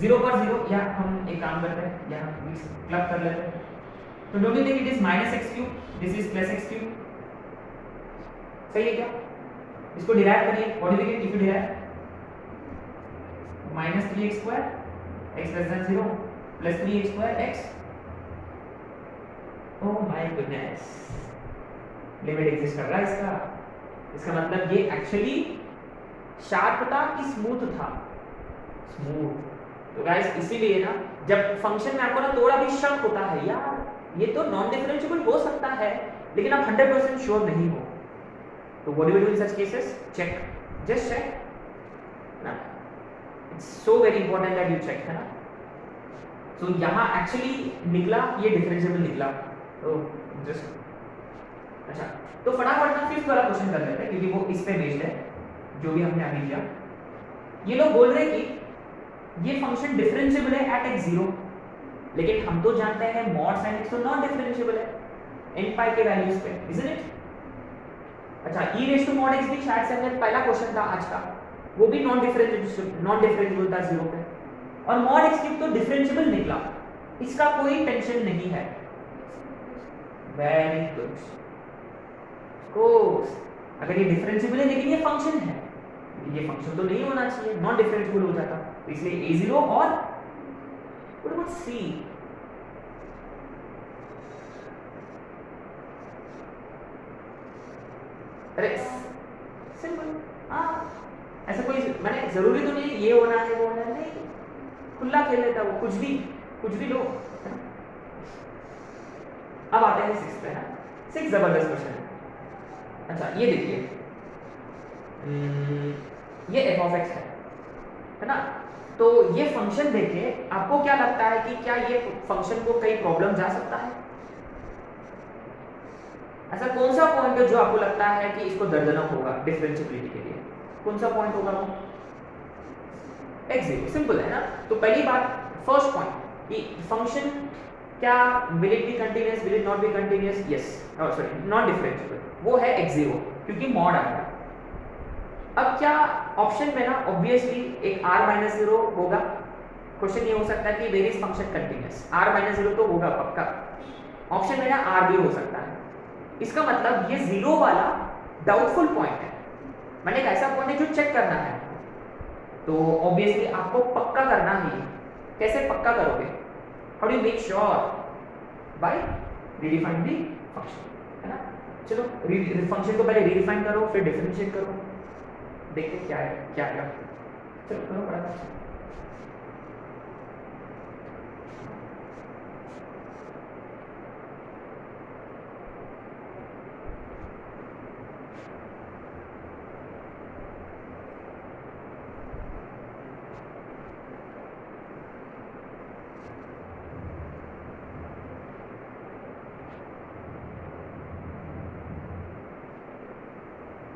0 पर 0, या हम एक काम करते हैं, यहाँ क्लब कर लेते हैं। तो don't you think it is -x3, this is +x3? सही है क्या? इसको डिराइव करिए। What do we get if you derive? -3x2 x less than 0 plus 3x2 x। Oh my goodness, limit exist कर रहा है इसका मतलब ये एक्चुअली शार्प था कि स्मूथ था? स्मूथ। तो गाइस इसीलिए ना जब फंक्शन में आपको ना थोड़ा भी शक होता है, यार ये तो नॉन डिफरेंशिएबल हो सकता है लेकिन आप 100% श्योर नहीं हो, तो what do we do in such cases? Check, just check ना। So very important that you check, है ना? So यहाँ एक्चुअली निकला ये डिफरेंशिएबल निकला, तो जस्ट अच्छा तो फटाफट ना फिफ्थ वाला क्वेश्चन कर लेते हैं क्योंकि वो इस पे बेस्ड है जो भी हमने अभी किया। ये लोग बोल रहे हैं कि ये फंक्शन डिफरेंशिएबल है एट x0, लेकिन हम तो जानते हैं mod sin x तो नॉन डिफरेंशिएबल है n पाई के वैल्यूज पे, इजंट इट? अच्छा e raise to mod x भी शायद से हमने पहला क्वेश्चन था आज का, वो भी नॉन डिफरेंशिएबल था 0 पे, और mod x क्यूब तो डिफरेंशिएबल निकला, इसका कोई टेंशन नहीं है। वेरी गुड, कोर्स अगर ये डिफरेंशिएबल है लेकिन ये फंक्शन है, ये फंक्शन तो नहीं होना चाहिए, नॉन डिफरेंशिएबल हो जाता, तो इसलिए a0 और what about c? अरे सिंपल, हाँ ऐसा कोई मैंने जरूरी तो नहीं ये होना है वो होना है, नहीं खुला खेल लेता वो, कुछ भी लो। अब आते हैं 6 पे ना, 6 जबरदस्त क्वेश्चन है। अच्छा ये देखिए, ये f of x है ना, तो ये फंक्शन देखे आपको क्या लगता है कि क्या ये फंक्शन को कई प्रॉब्लम जा सकता है? ऐसा कौन सा पॉइंट है जो आपको लगता है कि इसको दर्दनाक होगा डिफरेंशिएबिलिटी के लिए? कौन सा पॉइंट होगा वो? x0, सिंपल है ना। तो पहली बात, फर्स्ट पॉइंट कि फंक्शन क्या will it be continuous, will it not be continuous? Yes, sorry not differentiable, वो है x0 क्योंकि मॉड आ गया। अब क्या ऑप्शन में ना ऑब्वियसली एक r-0 होगा, क्वेश्चन ये हो सकता है कि where is function continuous, r-0 तो होगा पक्का, ऑप्शन में ना r भी हो सकता है। इसका मतलब ये 0 वाला डाउटफुल पॉइंट है, मैंने एक ऐसा पॉइंट है जो चेक करना है, तो ऑब्वियसली आपको पक्का करना ही। कैसे पक्का करोगे? How do you make sure? By redefine the function, है ना। चलो फंक्शन को पहले रीडिफाइन करो फिर डिफरेंशिएट करो, देखते क्या है क्या क्या। चलो करो फटाफट।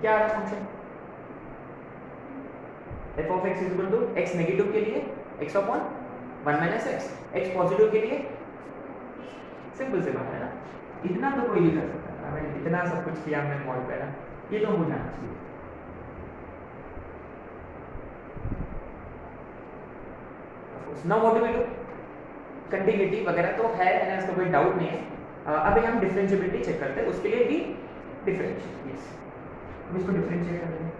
क्या आ रहा function f of x equal to x negative के लिए x upon 1 minus x, x positive के लिए सिंपल से बात है ना, इतना तो कोई नहीं कर सकता, मैंने इतना सब कुछ किया हमने मॉडल पे ना, ये तो हो जाना चाहिए। Now what do we do? Continuity वगैरह तो है ना, इसका कोई डाउट नहीं है। अभी हम डिफरेंशिएबिलिटी चेक करते हैं, उसके लिए भी डिफरेंशिएट, यस अब इसको डिफरेंशिएट कर लेंगे।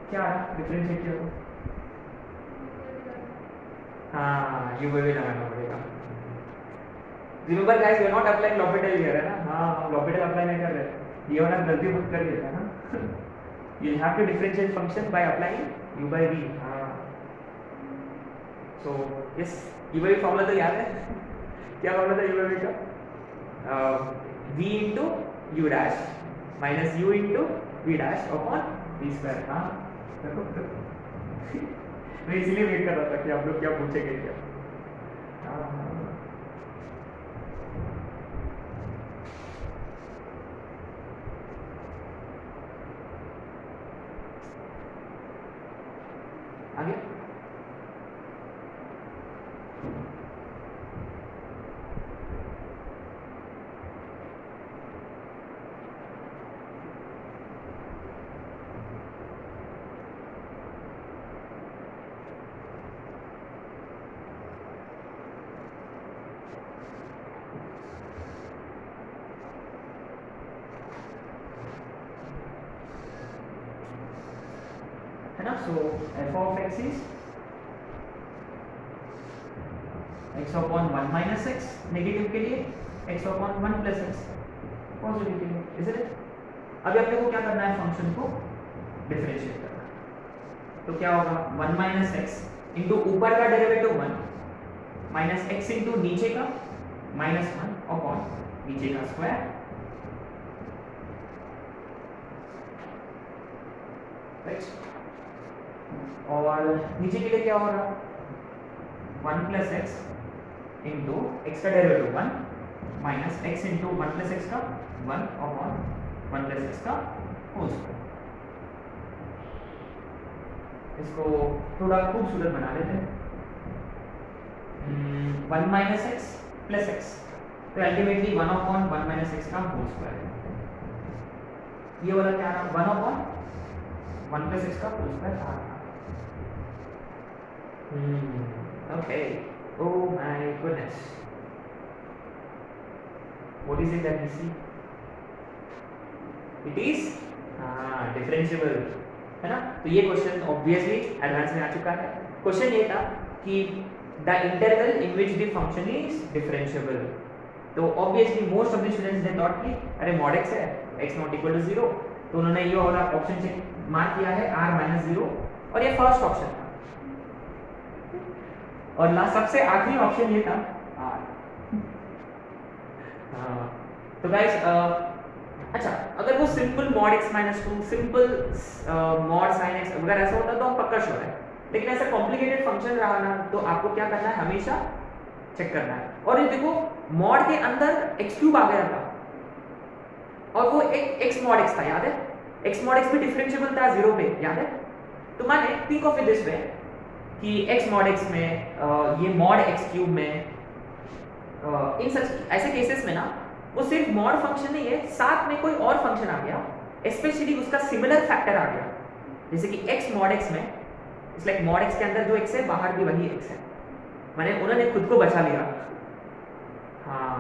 क्या है डिफरेंशिएट किया तो? हाँ यू भी लगाना पड़ेगा। Remember guys we are not applying L'Hopital here, है ना। हाँ हम लॉपिटल अप्लाई नहीं कर रहे, ये वाला गलती मत कर देता ना। you have to differentiate function by applying u by v। हाँ so yes, u by v formula तो याद है? क्या फॉर्मूला था u by v का? v into u dash minus u into v dash upon v square। हाँ मैं इसलिए वेट कर रहा था कि आप लोग क्या पूछेंगे क्या। आगे है ना। सो f of x is x upon 1 minus x negative के लिए, x upon 1 plus x positive के लिए, इज इट? अभी अपने को क्या करना है, फंक्शन को डिफरेंशिएट करना है। तो क्या होगा 1 minus x इंटू ऊपर का डेरिवेटिव 1 माइनस x इंटू नीचे का माइनस 1 अपॉन नीचे का स्क्वायर, राइट। और नीचे के लिए क्या हो रहा, 1 प्लस एक्स इंटू एक्स का derivative 1 minus x into 1 plus x का 1 अपॉन 1 प्लस एक्स का होल स्क्वायर। इसको थोड़ा खूबसूरत बना लेते हैं, 1 माइनस एक्स प्लस एक्स, तो अल्टीमेटली 1 अपॉन 1 माइनस एक्स का होल स्क्वायर। ये वाला क्या रहा, 1 अपॉन 1 प्लस एक्स का होल स्क्वायर आ रहा। Okay Oh my goodness. What is it that we see? It is differentiable, है ना? तो ये क्वेश्चन ऑब्वियसली एडवांस में आ चुका है। क्वेश्चन ये था कि the interval in which the function is differentiable. तो obviously most of the students they thought कि अरे mod x है, x नॉट इक्वल टू 0, तो उन्होंने ये वाला ऑप्शन चेक मार्क किया है r माइनस 0, और ये फर्स्ट ऑप्शन था। और लास्ट सबसे आखिरी ऑप्शन ये था r। तो गाइस अच्छा, अगर वो simple mod x minus 2, simple mod sin x अगर ऐसा होता तो हम पक्का श्योर है, लेकिन ऐसा कॉम्प्लिकेटेड फंक्शन रहा ना, तो आपको क्या करना है, हमेशा चेक करना है। और ये देखो mod के अंदर x क्यूब आ गया था, और वो एक x mod x था, याद है? x mod x भी डिफरेंशिएबल था 0 पे, याद है? तो माने थिंक ऑफ इट दिस वे कि x mod x में ये mod x क्यूब में इन सच ऐसे केसेस में ना, वो सिर्फ मॉड फंक्शन नहीं है, साथ में कोई और फंक्शन आ गया, स्पेशली उसका सिमिलर फैक्टर आ गया, जैसे कि x mod x में इट्स लाइक mod x के अंदर जो x है बाहर भी वही x है, माने उन्होंने खुद को बचा लिया। हाँ,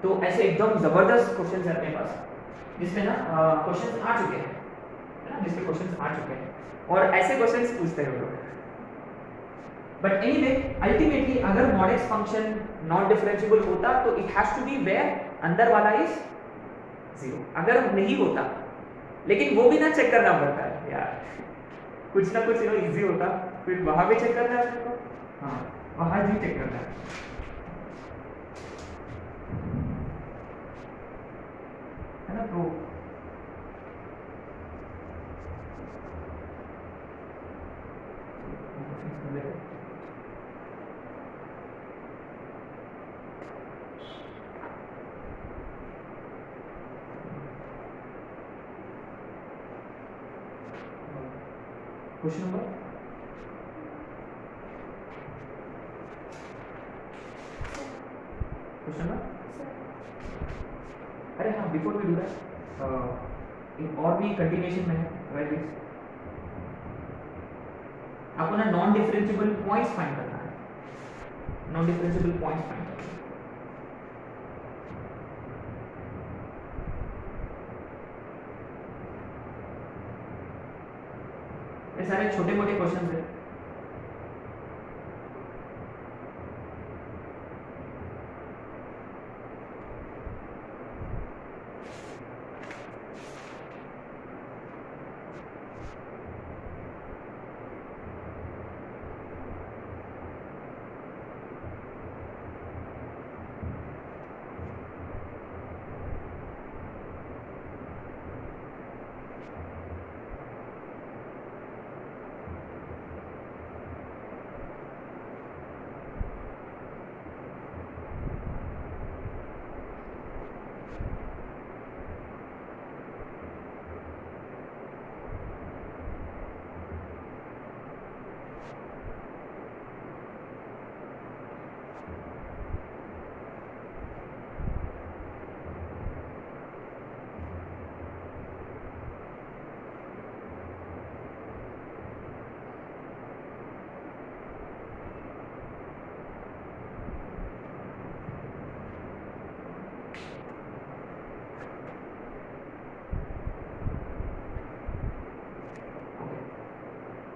तो ऐसे एकदम जबरदस्त क्वेश्चंस है अपने पास जिसमें ना क्वेश्चंस आ चुके हैं, है ना, जिसमें क्वेश्चंस आ चुके हैं और ऐसे क्वेश्चंस पूछते हैं लोग। बट एनीवे अल्टीमेटली अगर mod x function not differentiable होता तो it has to be where अंदर वाला इज 0, अगर नहीं होता, लेकिन वो भी ना चेक करना पड़ता है यार, कुछ ना कुछ इजी होता, फिर वहां भी चेक करना है आपको, हाँ वहां भी चेक करना है ना। तो क्वेश्चन नंबर अरे हाँ, बिफोर वी डू दैट एक और भी कंटिन्यूएशन में है, राइट दिस आपको ना नॉन डिफरेंशिएबल पॉइंट्स फाइंड करना है, नॉन डिफरेंशिएबल पॉइंट्स फाइंड करना है। ये सारे छोटे मोटे क्वेश्चंस हैं।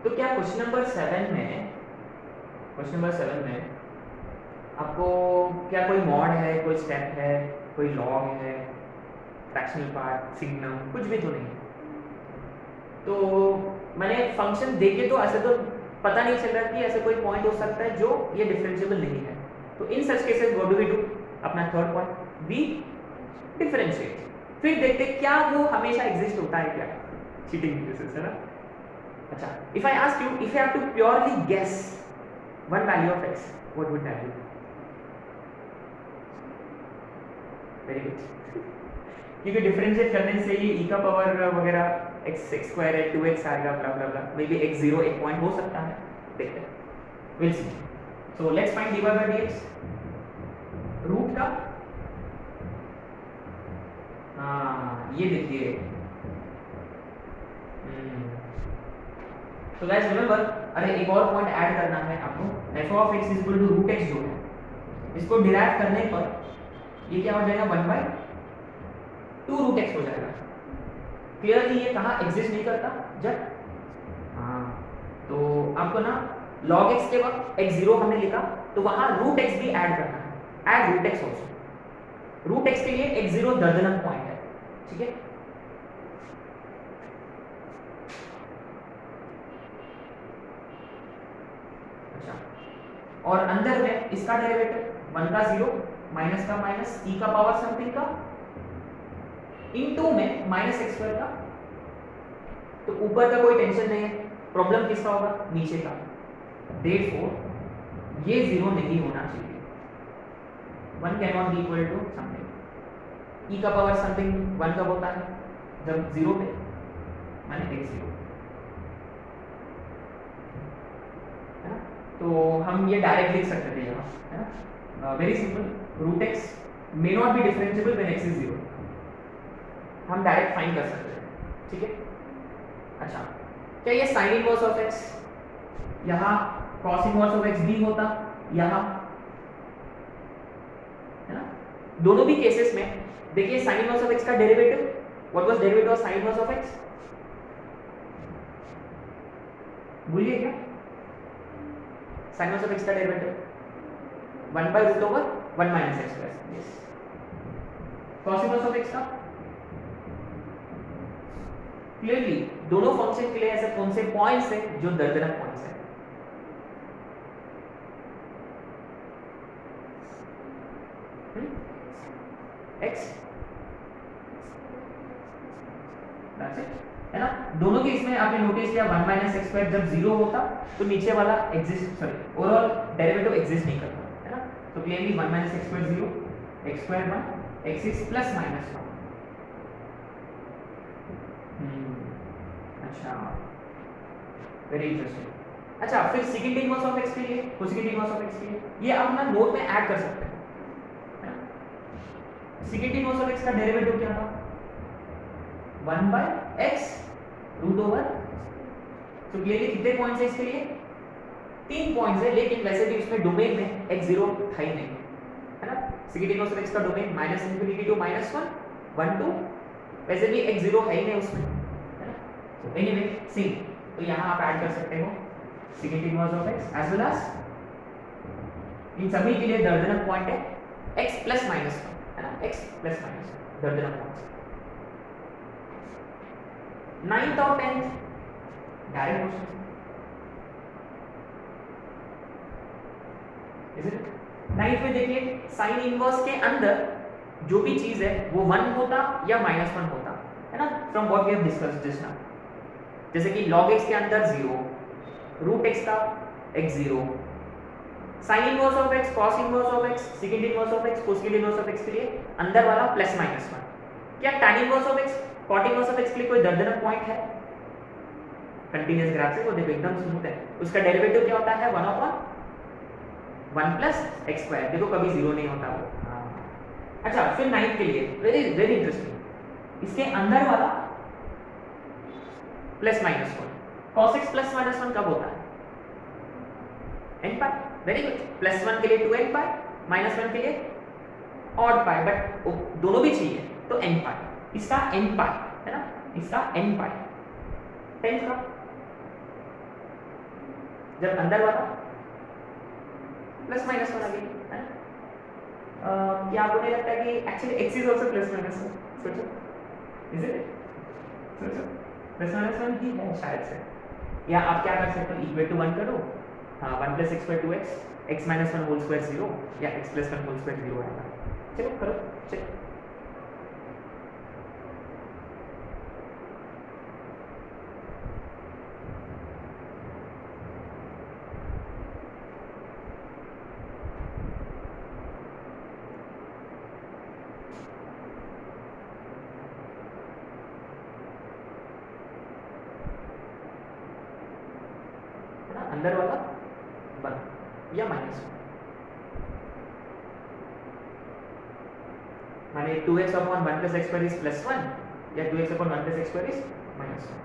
तो क्या क्वेश्चन नंबर 7 में आपको क्या कोई मॉड है, कोई स्टेप है, कोई लॉग है, फ्रैक्शनल पार्ट, सिग्नम, कुछ भी तो नहीं है। तो मैंने फंक्शन देखे तो ऐसे तो पता नहीं चल रहा कि ऐसे कोई पॉइंट हो सकता है जो ये डिफरेंशिएबल नहीं है। तो in such cases what do we do, अपना थर्ड पॉइंट वी डिफरेंशिएट, फिर देखते क्या वो हमेशा एग्जिस्ट होता है क्या, चीटिंग केसेस है ना। अच्छा, if I ask you, if you have to purely guess one value of x, what would that be? Very good. क्योंकि डिफरेंशिएट करने से ये e का पावर वगैरह x स्क्वायर है, 2x आएगा, ब्ला ब्ला ब्ला, मे बी x0 एक पॉइंट हो सकता है, देखते हैं, will see. So let's find dy by dx, root का, हाँ ये देखिए, तो तो गाइस रिमेंबर, अरे एक और पॉइंट ऐड करना है आपको, f of x equal to root x जो है, इसको डिराइव करने पर ये क्या हो जाएगा 1/2 रूट x हो जाएगा। क्लियरली ये कहाँ एग्जिस्ट नहीं करता जब, हाँ, तो आपको ना log x के वक्त x0 हमने लिखा तो वहां रूट x भी ऐड करना है, add root x also. Root x के लिए x0 दर्दनाक पॉइंट है, ठीक है। अच्छा, और अंदर में इसका डेरिवेटिव 1 का 0 माइनस का माइनस e का पावर समथिंग का इनटू में माइनस x स्क्वायर का। तो ऊपर का कोई टेंशन नहीं है, प्रॉब्लम किसका होगा, नीचे का। देयरफॉर ये 0 नहीं होना चाहिए, 1 can not be equal to something. e का पावर समथिंग 1 कब होता है, जब 0 पे माने x0, है ना। तो हम ये डायरेक्ट लिख सकते थे यहाँ, है ना, very simple, root x may not be differentiable when x is 0, हम डायरेक्ट फाइंड कर सकते हैं, ठीक है। अच्छा, क्या ये साइन इनवर्स ऑफ x यहाँ कॉस इनवर्स ऑफ x भी होता यहाँ, है ना। दोनों भी केसेस में देखिए साइन इनवर्स ऑफ x का derivative, what was derivative of sine inverse of x, भूलिए क्या, साइन इनवर्स ऑफ x का derivative 1/√1 minus x square. Yes, cos inverse of x का क्लियरली दोनों फंक्शन के लिए ऐसे कौन से पॉइंट्स हैं जो दर्दनाक पॉइंट्स हैं, x, दैट्स इट, है ना। दोनों के इसमें आपने नोटिस किया 1 माइनस x स्क्वायर जब 0 होता तो नीचे वाला exist, sorry overall derivative exist नहीं करता, है ना। तो clearly 1 minus x square 0, x square 1, x is plus minus 1। अच्छा, वेरी इंटरेस्टिंग। अच्छा, फिर सेकंड इनवर्स ऑफ x के लिए, कोसेकेंट इनवर्स ऑफ x के लिए ये आप अपना नोट में ऐड कर सकते हैं, है ना। सेकंड इनवर्स ऑफ x का डेरिवेटिव क्या था, 1/x रूट ओवर। तो क्लियरली कितने पॉइंट्स है इसके लिए, 3 पॉइंट्स है, लेकिन वैसे भी उसमें डोमेन में x0 था ही नहीं, है ना। सेकंड इनवर्स ऑफ x का डोमेन -∞ टू -1 1 2, वैसे भी x0 है ही नहीं उसमें, है ना। तो एनीवे सी, तो यहाँ आप ऐड कर सकते हो second inverse of x as well as in सभी के लिए दर्दनाक पॉइंट है x प्लस माइनस 1, है ना, x प्लस माइनस 1 दर्दनाक पॉइंट। 9th और 10th direct question, is it. 9th में देखिए साइन इनवर्स के अंदर जो भी चीज है वो 1 होता या -1 होता, है ना, from what we have discussed just now. जैसे कि log x के अंदर 0, रूट x का x0, sine inverse of x, cos inverse of x, second inverse of x, cosecant inverse of x के लिए अंदर वाला प्लस माइनस 1। क्या tan inverse of x, cot inverse of x के लिए कोई दर्दनाक पॉइंट है, कंटीन्यूअस ग्राफ से वो देखो एकदम स्मूथ है, उसका डेरिवेटिव क्या होता है 1/1 प्लस x स्क्वायर, देखो कभी 0 नहीं होता वो। अच्छा, फिर 9th के लिए वेरी वेरी इंटरेस्टिंग, इसके अंदर वाला plus minus 1, cos x plus minus 1 कब होता है, n पाई, वेरी गुड। प्लस 1 के लिए 2n पाई, माइनस 1 के लिए ऑड पाई, बट दोनों भी चाहिए तो n पाई, इसका n पाई, है ना, इसका n पाई। 10th का जब अंदर वाला प्लस माइनस 1 आ गई, है ना। क्या आपको नहीं लगता कि actually x is also plus minus 1, सोचो, इज इट, सोचो प्लस माइनस 1 ही है शायद से। या आप क्या कर सकते हो, इक्वल टू 1 करो, हाँ 1 + x ² 2x, x - 1 whole square 0 या x + 1 होल स्क्वायर 0 आएगा। चलो करो, चलो। अंदर वाला 1 या -1, माने 2x upon 1 + x² is +1 या 2x upon 1 + x² is -1।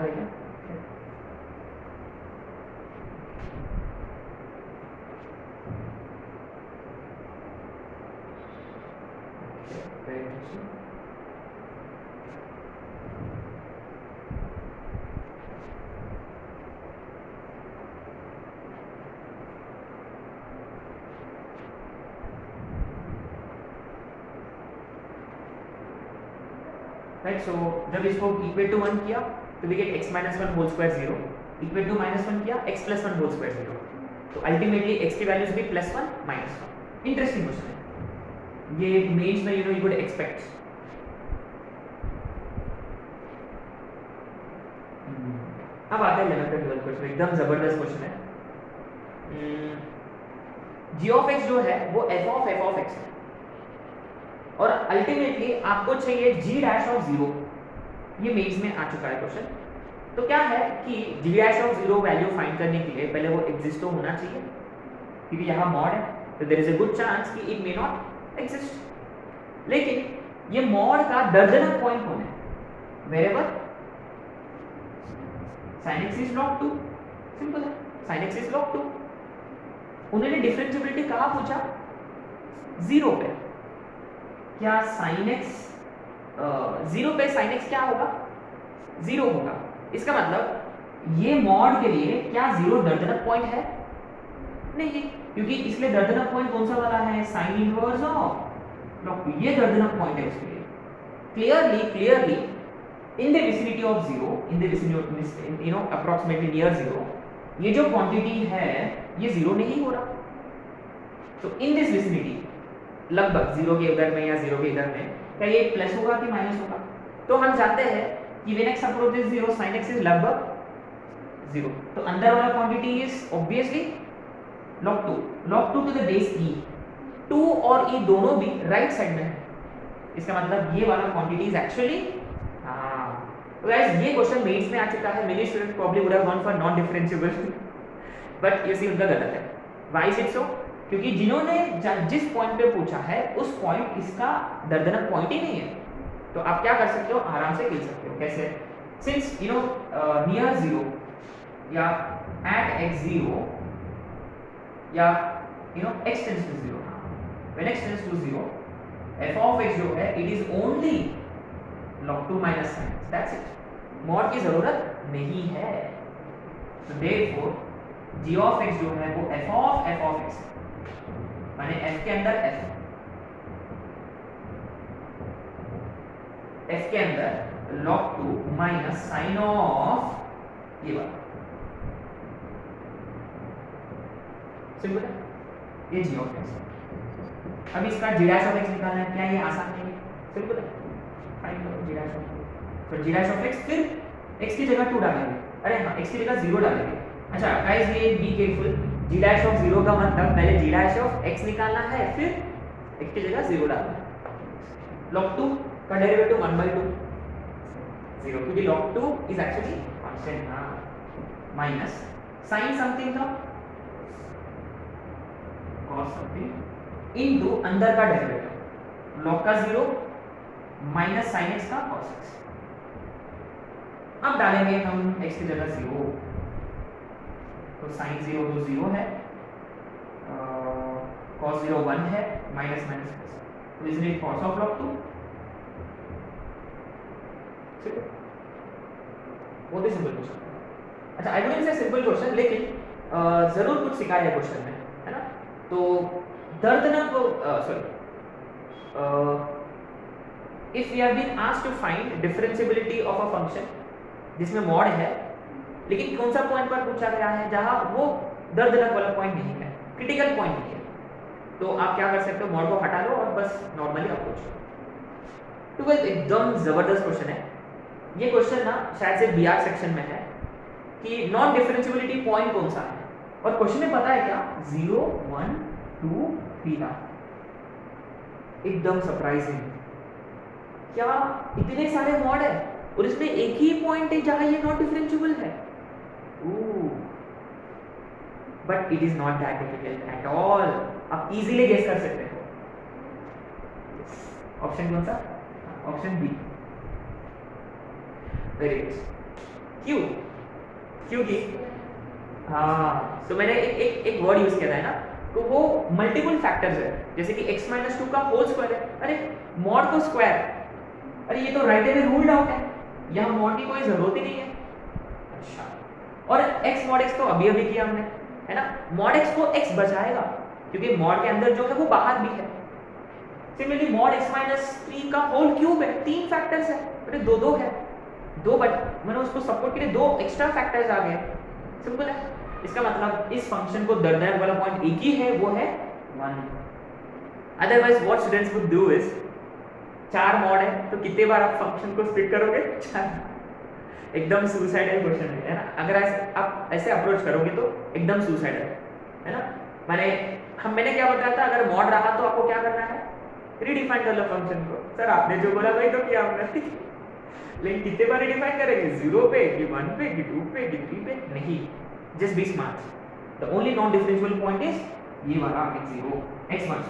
है क्या? राइट, सो जब इसको इक्वल टू 1 किया तो we get x minus 1 whole square 0, equal to -1 किया x प्लस 1 होल स्क्वायर 0, तो अल्टीमेटली x की वैल्यूज भी +1 -1। इंटरेस्टिंग क्वेश्चन है ये, मेंस में यू कुड एक्सपेक्ट। अब आता है 11th का 12th क्वेश्चन, एकदम जबरदस्त क्वेश्चन है। g ऑफ x जो है वो f ऑफ x है और अल्टीमेटली आपको चाहिए g डैश ऑफ 0। ये मेंस में आ चुका है क्वेश्चन। तो क्या है कि g dash of 0 value find करने के लिए पहले वो एग्जिस्ट तो होना चाहिए, क्योंकि यहाँ मॉड है तो there is a good chance कि इट मे नॉट एग्जिस्ट। लेकिन ये मॉड का दर्जनक पॉइंट कौन है? Variable sin x is log 2, simple है, sin x is log 2। उन्होंने डिफरेंशिएबिलिटी कहाँ पूछा? 0 पे। क्या sin x 0 पे sin x क्या होगा? 0 होगा। इसका मतलब ये मॉड के लिए क्या 0 दर्जनक पॉइंट है? नहीं, क्योंकि इसलिए दर्जनक पॉइंट कौन सा वाला है? sin इनवर्स ऑफ log 2, ये दर्जनक पॉइंट है उसके लिए। Clearly in the vicinity of 0, in the vicinity of approximately near 0, ये जो क्वांटिटी है ये 0 नहीं हो रहा। तो in this vicinity लगभग 0 के इधर में या 0 के इधर में क्या ये प्लस होगा कि माइनस होगा? तो हम जानते हैं कि when x approaches 0 sin x is लगभग 0, तो अंदर वाला quantity is obviously log 2 to the base e। 2 और e दोनों भी राइट साइड में है, इसका मतलब ये वाला क्वांटिटी इज एक्चुअली तो गाइस ये क्वेश्चन मेंस में आ चुका है। Many student probably would have gone for non differentiable but ये सी उनका गलत है। Why is it so? क्योंकि जिन्होंने जिस पॉइंट पे पूछा है उस पॉइंट इसका दर्जनक पॉइंट ही नहीं है। तो आप क्या कर सकते हो? आराम से खेल सकते हो। कैसे? सिंस यू नो नियर 0 या एट x0 या you know x tends to 0, when x tends to 0 f of x जो है it is only log 2 minus sin, that's it। Mod की जरूरत नहीं है। तो therefore g of x जो है वो f of x, माने f के अंदर f के अंदर log 2 minus sin of ये वाला, सिंपल है, ये g of x। अब इसका g dash of x निकालना है, क्या ये आसान नहीं है? सिंपल है, फाइंड करो g dash of x। तो g dash of x फिर x की जगह 2 डालेंगे, अरे हाँ x की जगह 0 डालेंगे। अच्छा गाइस ये be careful, g dash of 0 का मतलब पहले g dash of x निकालना है फिर x की जगह 0 डालना है। log 2 का डेरिवेटिव 1/2 0, क्योंकि log 2 इज एक्चुअली कांस्टेंट ना, माइनस sin समथिंग था cos समथिंग इनटू अंदर का डेरिवेटिव log का 0 माइनस sin x का cos x। अब डालेंगे हम x की जगह 0, तो sin 0 तो 0 है, cos 0 1 है, माइनस माइनस तो इसलिए cos ऑफ log 2। बहुत ही सिंपल क्वेश्चन। अच्छा I wouldn't say simple question, लेकिन जरूर कुछ सिखाया है क्वेश्चन में, है ना? तो दर्दनाक if we have been asked to find differentiability of a function जिसमें मॉड है, लेकिन कौन सा पॉइंट पर पूछा गया है जहां वो दर्दनाक वाला पॉइंट नहीं है, क्रिटिकल पॉइंट नहीं है, तो आप क्या कर सकते हो? मॉड को हटा लो और बस नॉर्मली अप्रोच करो। तो गाइस एकदम जबरदस्त क्वेश्चन है ये क्वेश्चन ना, शायद से बीआर सेक्शन में है कि नॉन डिफरेंशिएबिलिटी पॉइंट कौन सा है, और क्वेश्चन में पता है क्या? 0 1 2 3 था। एकदम सरप्राइजिंग, क्या इतने सारे मॉड है और इसमें एक ही पॉइंट है जहां ये नॉट डिफरेंशिएबल है। But it is not that difficult at all, आप इजीली गेस कर सकते हो। ऑप्शन कौन सा? Option B, very good. क्यों? क्योंकि हाँ, तो मैंने एक वर्ड यूज किया था ना, तो वो मल्टीपल फैक्टर्स है, जैसे कि x माइनस 2 का होल स्क्वायर है, अरे मॉड तो स्क्वायर, अरे ये तो राइट अवे रूल्ड आउट है, यहाँ मॉड की कोई जरूरत ही नहीं है। अच्छा, और x मॉड x तो अभी अभी किया हमने, है ना, मॉड x को x बचाएगा क्योंकि मॉड के अंदर जो है वो बाहर भी है। सिमिलरली मॉड x माइनस 3 का होल क्यूब है, 3 फैक्टर्स है, अरे दो है, दो बट मैंने उसको सपोर्ट के लिए 2 एक्स्ट्रा फैक्टर्स आ गए, सिंपल है। इसका मतलब इस फंक्शन को दर्दनाक वाला पॉइंट एक ही है, वो है 1। Otherwise what students would do is, 4 mod है तो कितने बार आप फंक्शन को स्प्लिट करोगे? 4। एकदम सुसाइडल क्वेश्चन है ना, अगर आप ऐसे अप्रोच करोगे तो एकदम सुसाइडल है ना। मैंने क्या बताया था, अगर मॉड रहा तो आपको क्या करना है, रीडिफाइन कर लो फंक्शन को। सर आपने जो बोला वही तो किया हमने लेकिन कितने बार रीडिफाइन करेंगे, 0 पे कि 1 पे कि 2 पे कि 3 पे? नहीं, just be smart. The only non differentiable point is ये वाला x0 x1,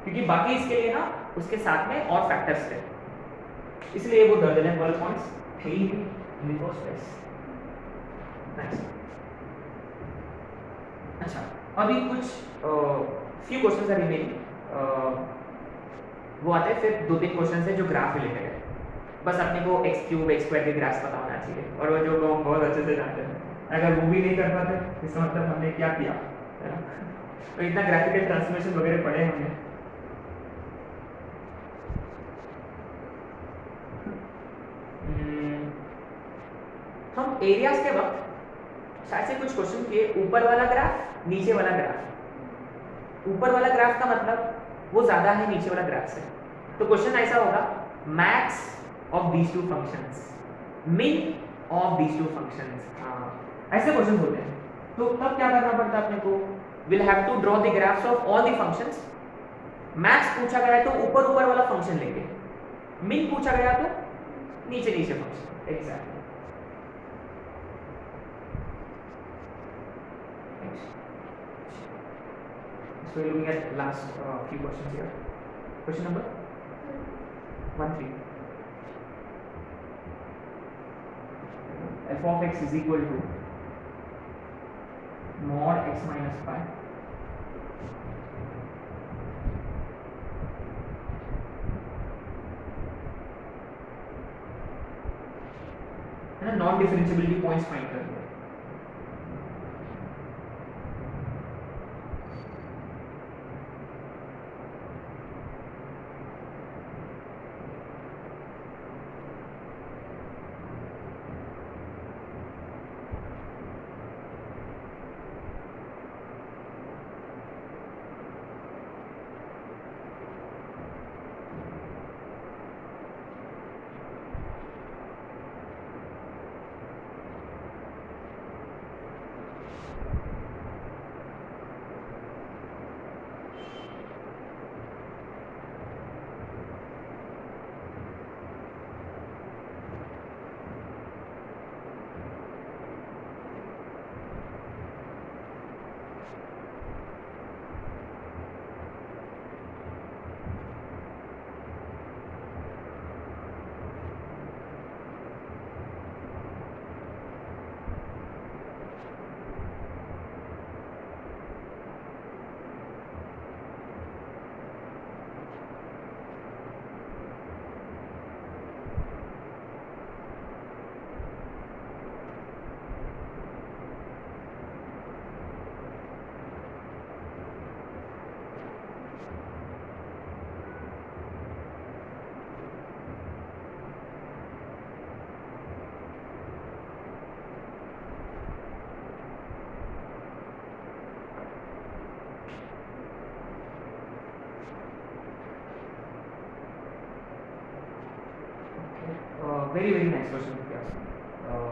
क्योंकि बाकी इसके लिए ना उसके साथ में और फैक्टर्स थे, इसलिए वो दर्दनाक वाले पॉइंट्स थे ही in the first place. Nice. अच्छा, अभी कुछ few questions are remaining, वो आते हैं फिर 2-3 क्वेश्चन है जो ग्राफ रिलेटेड है, बस अपने को x³ x² के ग्राफ्स पता होना चाहिए, और वो जो हम बहुत अच्छे से जानते हैं। अगर वो भी नहीं कर पाते इसका मतलब हमने क्या किया, है ना। तो इतना ग्राफिकल ट्रांसफॉर्मेशन वगैरह पढ़े हमने। हम एरियाज के वक्त शायद से कुछ क्वेश्चन किए, ऊपर वाला ग्राफ नीचे वाला ग्राफ। ऊपर वाला ग्राफ का मतलब वो ज्यादा है नीचे वाला ग्राफ से, तो क्वेश्चन ऐसा होगा, max of these two functions, मिन ऑफ दीज टू फंक्शंस, ऐसे क्वेश्चन होते हैं। तो तब क्या करना पड़ता है अपने को, will have to draw the graphs of all the functions. Max पूछा गया तो ऊपर ऊपर वाला फंक्शन लेंगे, मिन पूछा गया तो नीचे नीचे function. Exactly. So we're looking at last few questions here. Question number 13. F of x is equal to mod x minus pi है ना, नॉन डिफरेंशिएबिलिटी पॉइंट्स फाइंड करते हैं। वेरी वेरी नाइस क्वेश्चन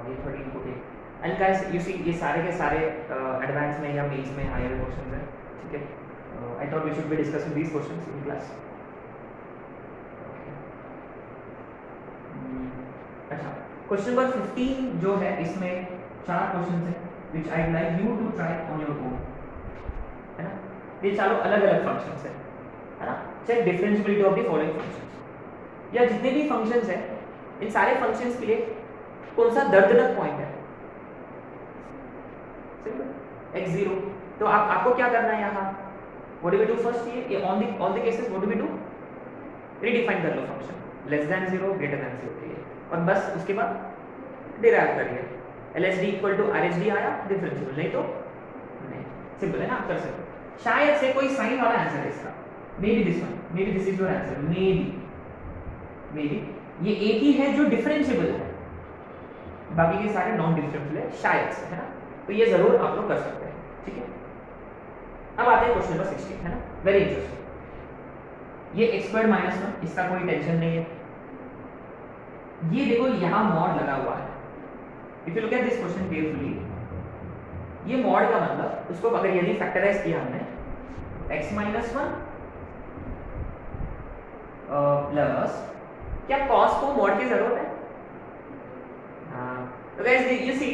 ये 13 को टेक एंड गाइस यू सी ये सारे के सारे एडवांस में या मेंस में आए हुए क्वेश्चंस हैं, ठीक है। I thought we should be discussing these questions in class. अच्छा, क्वेश्चन नंबर 15 जो है इसमें 4 क्वेश्चंस हैं which I would like you to try on your own, है ना। ये चारों अलग अलग फंक्शंस हैं, है ना। Check differentiability of the following functions, या जितने भी फंक्शंस हैं इन सारे फंक्शंस के लिए कौन सा दर्दनाक पॉइंट है? Simple x0। तो आपको क्या करना है यहाँ? What do we do first? ये on the cases what do we do? Redefine कर लो function less than 0 greater than 0 के लिए, और बस उसके बाद डिराइव करिए। LHD इक्वल टू RHD आया डिफरेंशिएबल, नहीं तो नहीं। सिंपल है ना, आप कर सकते हो। शायद से कोई साइन वाला आंसर है इसका, may be this one, may be this is your answer, may be ये एक ही है जो डिफरेंशिएबल है, बाकी के सारे नॉन डिफरेंशिएबल है शायद से, है ना। तो ये जरूर आप लोग कर सकते हैं, ठीक है। अब आते हैं क्वेश्चन नंबर 16, है ना, वेरी इंटरेस्टिंग। ये x स्क्वायर माइनस 1, इसका कोई टेंशन नहीं है। ये देखो यहाँ मॉड लगा हुआ है। If you look at this question carefully, ये मॉड का मतलब उसको अगर यदि फैक्टराइज किया हमने x माइनस 1 प्लस, क्या cos को मॉड की जरूरत है? तो guys you see,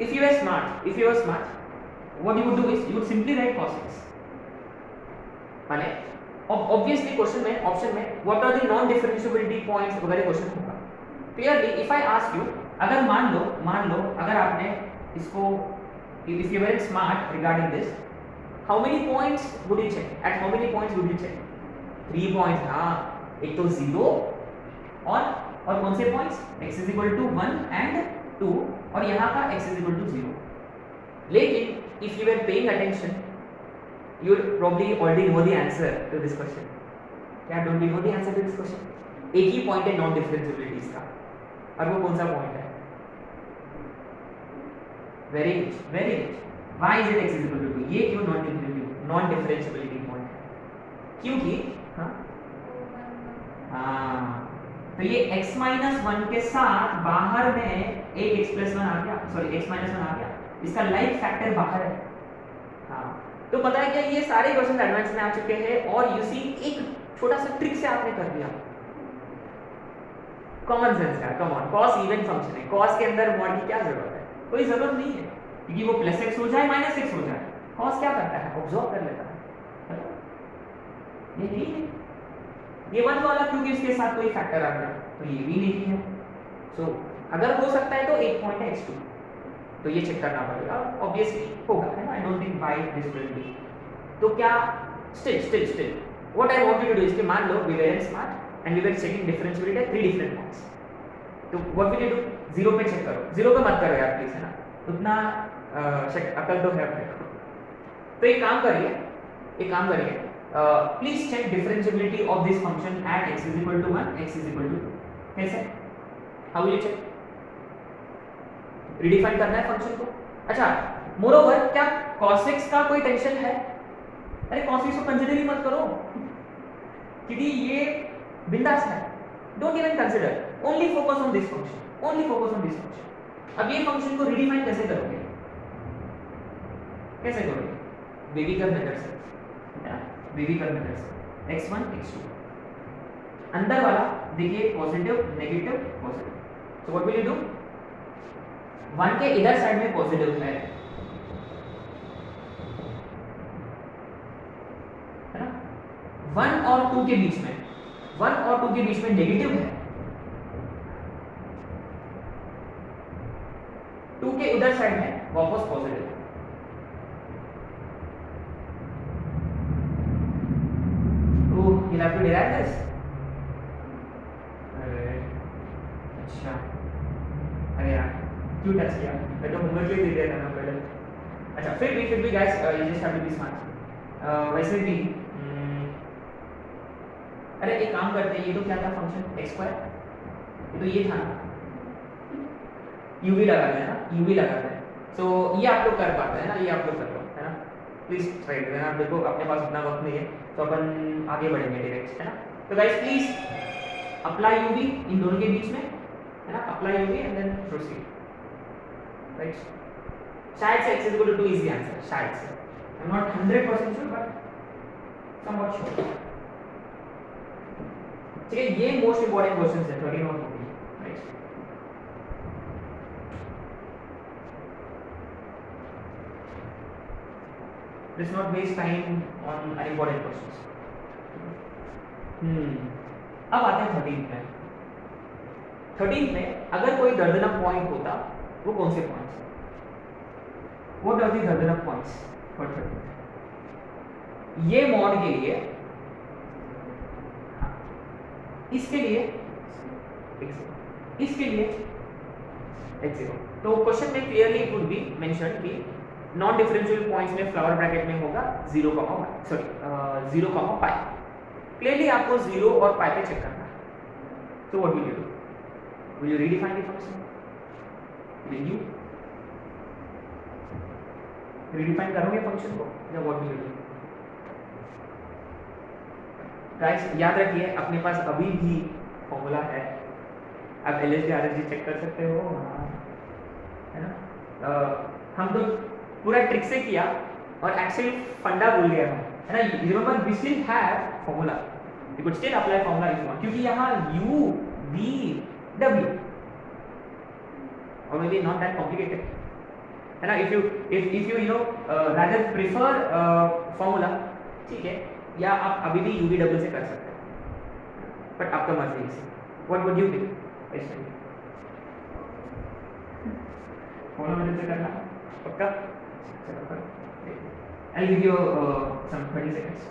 if you are smart, what you would do is you would simply write cos x। माने obviously क्वेश्चन में ऑप्शन में what are the non differentiability points वगैरह क्वेश्चन होगा। Clearly if I ask you, अगर मान लो अगर आपने इसको, if you were smart regarding this, how many points would you check? At how many points would you check? 3 points। हाँ, एक तो 0 और कौन से points? x is equal to 1 and 2, और यहाँ का x is equal to 0। लेकिन if you were paying attention, you would probably already know the answer to this question। क्या don't you know the answer to this question? एक ही point है non डिफरेंशिएबिलिटीज का, और वो कौन सा पॉइंट है? Very good. Why is it x is equal to 2? ये क्यों नॉन डिफरेंशिएबिलिटी पॉइंट है? क्योंकि तो ये x माइनस 1 के साथ बाहर में एक x प्लस 1 आ गया, सॉरी x माइनस 1 आ गया, इसका लाइक फैक्टर बाहर है। हाँ, तो पता है क्या, ये सारे क्वेश्चन एडवांस में आ चुके हैं, और यू सी एक छोटा सा ट्रिक से आपने कर दिया। कॉमन सेंस है, come on, cos even function है, cos के अंदर मॉड की क्या जरूरत है? कोई जरूरत नहीं है, क्योंकि वो प्लस x हो जाए माइनस x हो जाए, cos क्या करता है? ऑब्जॉर्व कर लेता है। ये नहीं है, ये 1 वाला क्योंकि इसके साथ कोई फैक्टर आ गया, तो ये भी नहीं है। सो अगर हो सकता है तो एक पॉइंट है x2, तो ये चेक करना पड़ेगा, ऑब्वियसली होगा, है ना। I don't think by this will be. तो क्या still what I want you to do is कि मान लो we were smart and we were checking differentiability at 3 different points, तो व्हाट विल यू डू? 0 पे चेक करो, 0 पे मत करो यार प्लीज, है ना, उतना अकल तो है अपने को। तो एक काम करिए, please check differentiability of this function at x is equal to 1, x is equal to 2। कैसे? How will you check? Redefine करना है फंक्शन को। अच्छा, मोरओवर क्या cos x का कोई टेंशन है? अरे cos x को कंसीडर ही मत करो, क्योंकि ये बिंदास है, don't even consider, only focus on this function. अब ये फंक्शन को रिडिफाइन कैसे करोगे? वेविकर मेथड से, x1 x2, अंदर वाला देखिए positive negative positive, so what will you do? 1 के इधर साइड में पॉजिटिव है ना, 1 और 2 के बीच में नेगेटिव है, 2 के उधर साइड में वापस पॉजिटिव है। You'll have to derive this। अच्छा, अरे यार क्यों टच किया? मैं तो होमवर्क के लिए दे दिया था ना पहले। अच्छा, फिर भी guys you just have to be smart. वैसे भी अरे एक काम करते हैं, ये तो क्या था फंक्शन x स्क्वायर, ये तो ये था ना, u भी लगा देना। सो ये आप लोग कर पाते हैं ना, ये आप लोग कर लो, है ना। प्लीज ट्राई करें, आप देखो अपने पास उतना वक्त नहीं है, तो अपन आगे बढ़ेंगे डायरेक्ट, है ना। तो गाइस प्लीज अप्लाई यूवी इन दोनों के बीच में, है ना, apply u v and then proceed, right. शायद से x is equal to 2 is the answer, शायद से, I am not 100% sure but somewhat sure. ठीक है, ये मोस्ट इंपोर्टेंट क्वेश्चंस है 13 और 14, right. Let's not waste time on unimportant questions। अब आते हैं 13 में। 13 में अगर कोई दर्दनाक पॉइंट होता, वो कौन से पॉइंट्स? व्हाट आर द दर्दनाक पॉइंट्स फॉर 13? ये मॉड के लिए, इसके लिए इसके लिए x0। तो क्वेश्चन में clearly it would be mention कि नॉन डिफरेंशियल पॉइंट्स में फ्लावर ब्रैकेट में होगा 0, 0, पाई। क्लियरली आपको 0 और पाई पे चेक करना है। तो what will you do? Will you redefine the function? Will you redefine करोगे फंक्शन को या what will you do? Guys याद रखिए, अपने पास अभी भी फॉर्मूला है, आप LHD RHD चेक कर सकते हो, है ना? हम तो पूरा ट्रिक से किया और एक्चुअली फंडा भूल गया हम, है ना? You remember we still have formula, you could still apply formula if you want, क्योंकि यहाँ u v w और may be not that complicated, है ना? If you know rather prefer formula, ठीक है, या आप अभी भी UVW से कर सकते हैं, बट आपका मर्जी है। What would you do? Follow मेरे से करना पक्का? चलो कर, I will give you some 30 seconds.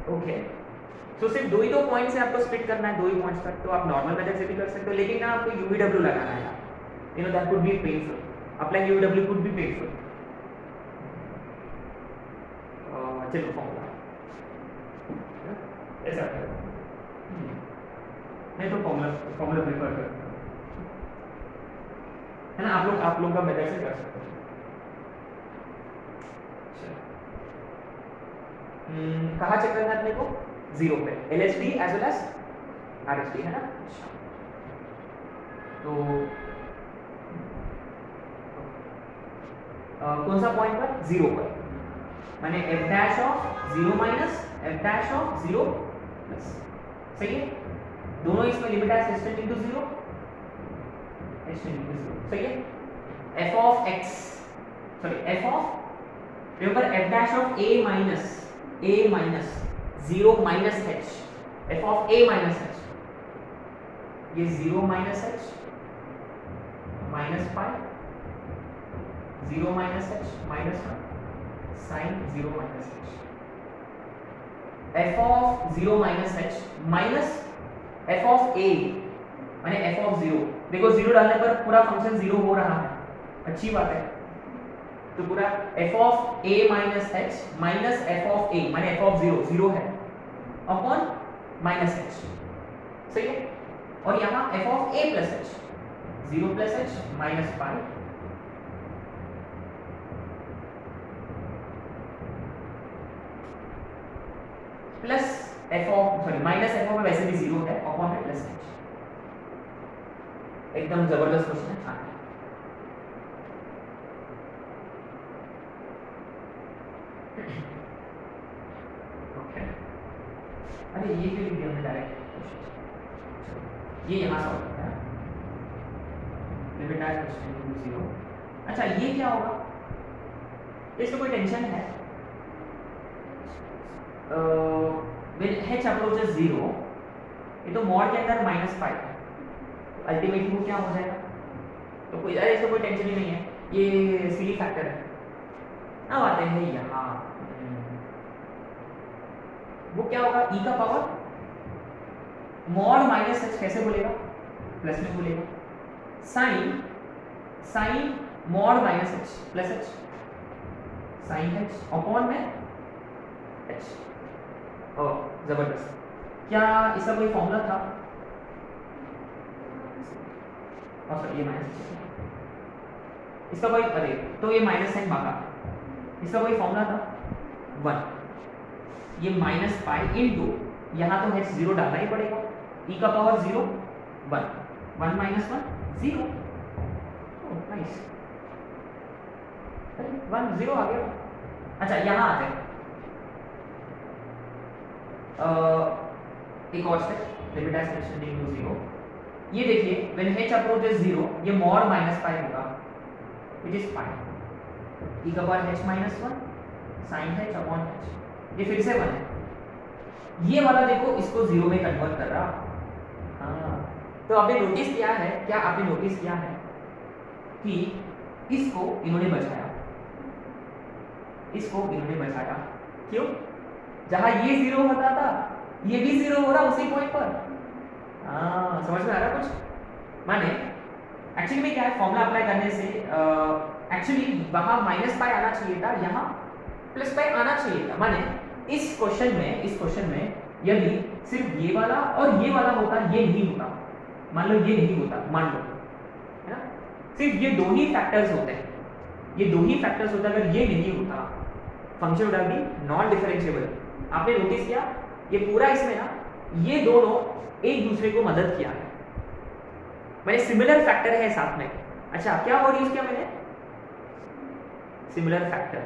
Okay, तो सिर्फ दो ही तो पॉइंट से आपको स्प्लिट करना है, दो ही पॉइंट्स तक, तो आप नॉर्मल मेथड से भी कर सकते हो, लेकिन ना आपको UVW लगाना है, you know that could be painful, applying UVW could be painful. चलो फॉर्मूला ऐसा करो, मैं तो फॉर्मूला प्रेफर करता हूँ, है ना? आप लोग का मेथड से कर सकते हो। कहाँ चेक करना है अपने को? 0 पे, LHD as well as RHD, है ना? तो कौन सा पॉइंट पर? 0 पर, माने f dash of 0 minus f dash of 0 plus, सही है? दोनों इसमें limit h extend into 0, extend into 0, सही है? f of x, sorry f of, remember f dash of a minus 0 minus h, f of a minus h, ये 0 minus h minus pi, 0 minus h minus 1 sine 0 minus h, f of 0 minus h minus f of a माने f of 0, देखो 0 डालने पर पूरा function 0 हो रहा है, अच्छी बात है। तो पूरा f of a minus h minus f of a माने f ऑफ 0 0 है अपॉन माइनस h, सही है? और यहाँ f of a plus h 0 plus h minus pi plus f of, sorry minus f of वैसे भी 0 है अपॉन है प्लस h। एकदम जबरदस्त क्वेश्चन है। हाँ, ओके, अरे ये क्यों लिख दिया हमने डायरेक्ट? ये यहाँ सॉल्व करते हैं, लिमिट एज एक्सटेंड टू 0। अच्छा ये क्या होगा? इसमें कोई टेंशन है? व्हेन h अप्रोचेस 0, ये तो मॉड के अंदर माइनस पाई है, तो अल्टीमेटली वो क्या हो जाएगा? तो कोई, अरे इसमें कोई टेंशन ही नहीं है, ये सिली फैक्टर है। अब आते हैं यहाँ, वो क्या होगा? e का पावर मॉड माइनस h कैसे बोलेगा? प्लस में बोलेगा, sine mod minus h plus h, sine h upon में h। ओ जबरदस्त, क्या इसका कोई फॉर्मूला था? और सर ये माइनस, इसका कोई, अरे तो ये माइनस साइन भागा, इसका कोई फॉर्मूला था? 1, ये माइनस पाई इनटू, यहाँ तो h 0 डालना ही पड़ेगा, e का पावर 0 1, 1 माइनस 1 0, नाइस, 1 0 आ गया। अच्छा यहाँ आते हैं, एक और step, limit as h tending to 0। ये देखिए व्हेन h अप्रोचेस 0 ये मॉड माइनस पाई होगा व्हिच इज पाई e का power h minus 1 sin h upon h, ये फिर से 1 है। ये वाला देखो इसको 0 में कन्वर्ट कर रहा। हाँ, तो आपने नोटिस किया है, क्या आपने नोटिस किया है कि इसको इन्होंने बचाया, इसको इन्होंने बचाया, क्यों? जहां ये 0 होता था ये भी 0 हो रहा उसी पॉइंट पर। हाँ, समझ में आ रहा कुछ? माने एक्चुअली में क्या है, फॉर्मूला अप्लाई करने से एक्चुअली वहां माइनस पाई आना चाहिए था, यहाँ प्लस पाई आना चाहिए था। माने इस क्वेश्चन में यदि सिर्फ ये वाला और ये वाला होता, ये नहीं होता, मान लो ये नहीं होता, मान लो, है ना, सिर्फ ये दो ही फैक्टर्स होते हैं, ये दो ही फैक्टर्स होता, अगर ये नहीं होता function would have been non differentiable. आपने नोटिस किया ये पूरा इसमें ना ये दोनों एक दूसरे को मदद किया है, मैंने सिमिलर फैक्टर है साथ में। अच्छा, क्या वर्ड यूज किया मैंने? Similar factor.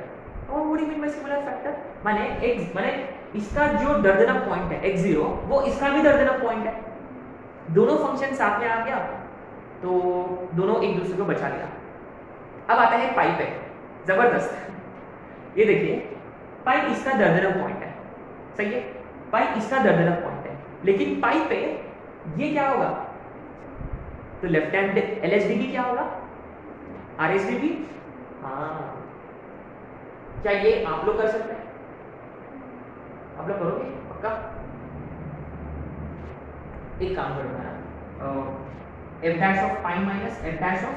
और what do you mean by similar factor? माने इसका जो दर्दनाक पॉइंट है x0 वो इसका भी दर्दनाक पॉइंट है, दोनों फंक्शन साथ में आ गया तो दोनों एक दूसरे को बचा लिया। अब आता है पाई पे, जबरदस्त। ये देखिए पाई इसका दर्दनाक पॉइंट है, सही है, पाई इसका दर्दनाक पॉइंट है, लेकिन पाई पे ये क्या होगा, तो लेफ्ट हैंड LHDB क्या होगा, RHDB। हाँ, क्या ये आप लोग कर सकते हैं? आप लोग करोगे पक्का? एक काम करो ना, f dash of pi minus f dash of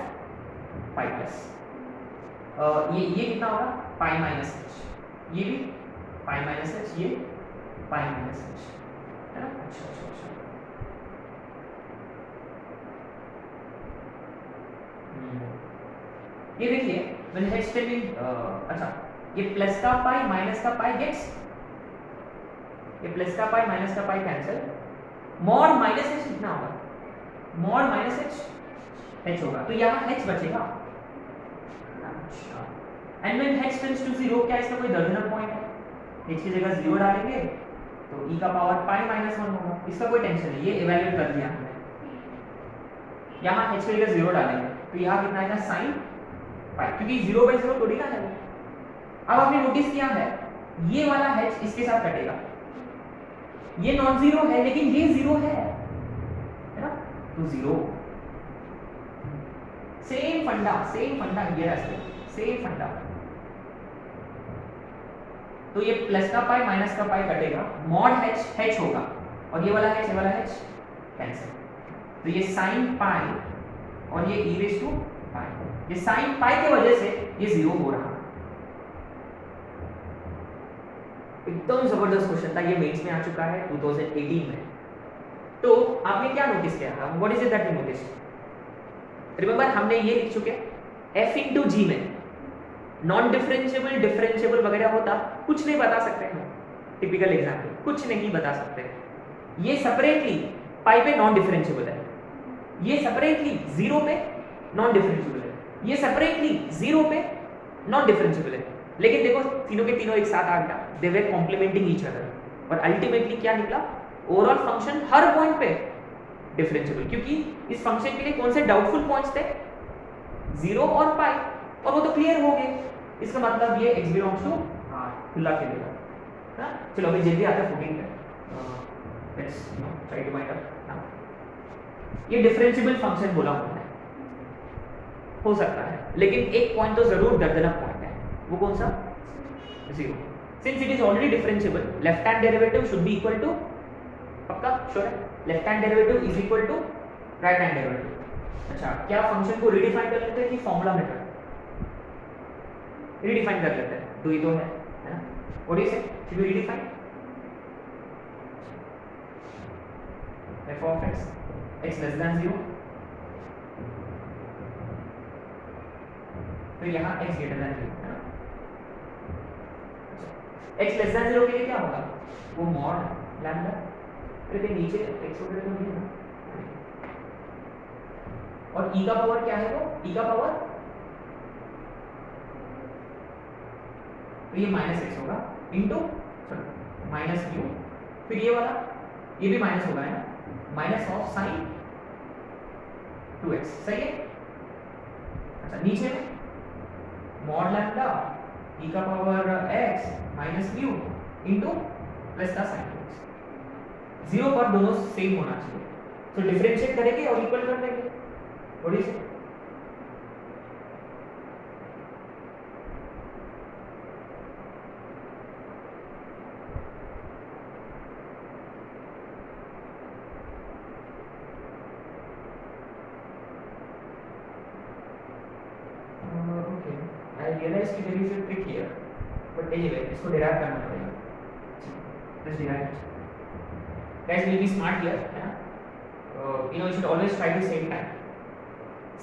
pi plus, ये कितना होगा, पाई माइनस h, ये भी पाई माइनस h, ये पाई माइनस h, है ना? अच्छा अच्छा अच्छा, ये देखिए व्हेन h टेंडिंग, अच्छा ये प्लस का पाई माइनस का पाई गेट्स, ये प्लस का पाई माइनस का pi cancel, mod minus h कितना होगा, मॉड माइनस h होगा, तो यहाँ h बचेगा। अच्छा, and when h tends to 0, क्या इसका कोई दर्दनाक पॉइंट है? h की जगह 0 डालेंगे तो e का पावर पाई माइनस 1 होगा, इसका कोई टेंशन नहीं, ये इवैल्यूएट कर दिया हमने। यहाँ h की जगह 0 डालेंगे तो यहाँ कितना आएगा, साइन पाई, क्योंकि 0 बाई 0 थोड़ी ना है। अब आपने नोटिस किया है ये वाला h इसके साथ कटेगा, ये नॉन जीरो है लेकिन ये 0 है ना, तो 0। सेम फंडा ये रास्ते, सेम फंडा। तो ये प्लस का पाई माइनस का पाई कटेगा, मॉड h होगा, और ये वाला h कैंसिल, तो ये साइन पाई और ये e रेज़ टू पाई, ये साइन पाई की वजह से ये 0 हो रहा। एकदम जबरदस्त क्वेश्चन था, ये मेंस में आ चुका है 2018 में। तो आपने क्या नोटिस किया था, what is it that you notice? Remember हमने ये लिख चुके f इंटू जी में नॉन डिफरेंशिएबल डिफरेंशिएबल वगैरह होता, कुछ नहीं बता सकते हम, टिपिकल एग्जांपल कुछ नहीं बता सकते। ये सेपरेटली पाई पे नॉन डिफरेंशिएबल है, ये सेपरेटली 0 पे नॉन डिफरेंशिएबल है, ये सेपरेटली 0 पे नॉन डिफरेंशिएबल है, लेकिन देखो तीनों के तीनों एक साथ आ गया, दे वर कॉम्प्लीमेंटिंग ईच अदर, और अल्टीमेटली क्या निकला, ओवरऑल फंक्शन हर पॉइंट पे डिफरेंशिएबल, क्योंकि इस फंक्शन के लिए कौन से डाउटफुल पॉइंट्स थे, 0 और पाई, और वो तो क्लियर हो गए। इसका मतलब ये x बिलोंग्स टू r, खुला खेलेगा ना। चलो अभी जल्दी आता है 14 पे, let's try to find out now. ये डिफरेंशिएबल फंक्शन बोला हमने, हो सकता है, लेकिन एक पॉइंट तो जरूर दर्दनाक पॉइंट है, वो कौन सा, 0। Since it is already differentiable, left hand derivative should be equal to, पक्का श्योर है, left hand derivative is equal to right hand derivative. अच्छा, क्या फंक्शन को रिडिफाइन कर लेते हैं कि फॉर्मूला मेथड रिडिफाइन कर लेते हैं, तो ये तो है ना, what is it, should be redefine f of x less than 0, फिर यहाँ x ग्रेटर देन 0 है ना। x लेस देन 0 के लिए क्या होगा, वो मॉड लैम्डा, लेकिन नीचे x को ग्रेटर नहीं है, और e का पावर क्या है, वो e का पावर, तो ये माइनस एक्स होगा इंटू माइनस क्यू, फिर ये वाला ये भी माइनस होगा है ना, माइनस ऑफ साइन 2x, सही है। अच्छा नीचे में मॉड लैम्डा e का power x minus mu into plus का साइन 2x। जीरो पर दोनों सेम होना चाहिए, तो डिफरेंशिएट करेंगे और इक्वल कर देंगे थोड़ी सी। realize कि there is a trick here, but anyway इसको derive करना पड़ेगा। Let's derive it. Guys, we'll be smart here, है ना? You should always try to same time.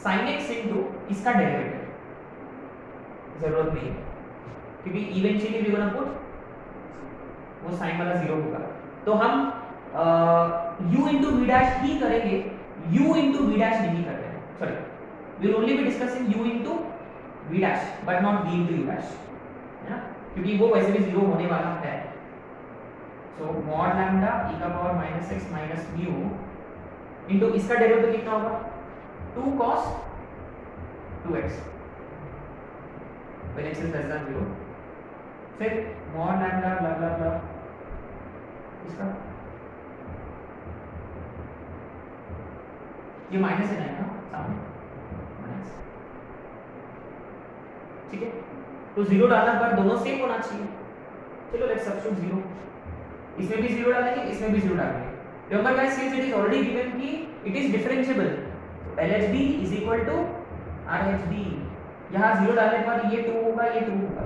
Sin x into इसका डेरिवेटिव जरूरत नहीं है, क्योंकि इवेंचुअली वी गोना पुट वो साइन वाला जीरो होगा, तो हम u into v dash ही करेंगे, u into v dash नहीं कर रहे हैं, sorry, we will only be discussing u into v dash but not v into u dash, है ना, क्योंकि वो वैसे भी जीरो होने वाला है। सो मॉड लैम्डा e का power minus x minus mu into इसका डेरिवेटिव कितना होगा 2 cos 2x when x is less than 0, फिर मॉड लैम्डा ब्ला ब्ला ब्ला इसका ये माइनस है ना सामने माइनस, ठीक है, तो जीरो डालने पर दोनों सेम होना चाहिए। चलो लेट्स सब्स्टिट्यूट जीरो, इसमें भी जीरो डालेंगे, इसमें भी जीरो डालेंगे। Remember guys, since it is already given कि इट इज डिफरेंशिएबल, तो LHD is equal to RHD, यहाँ जीरो डालने पर ये 2 होगा, ये 2 होगा,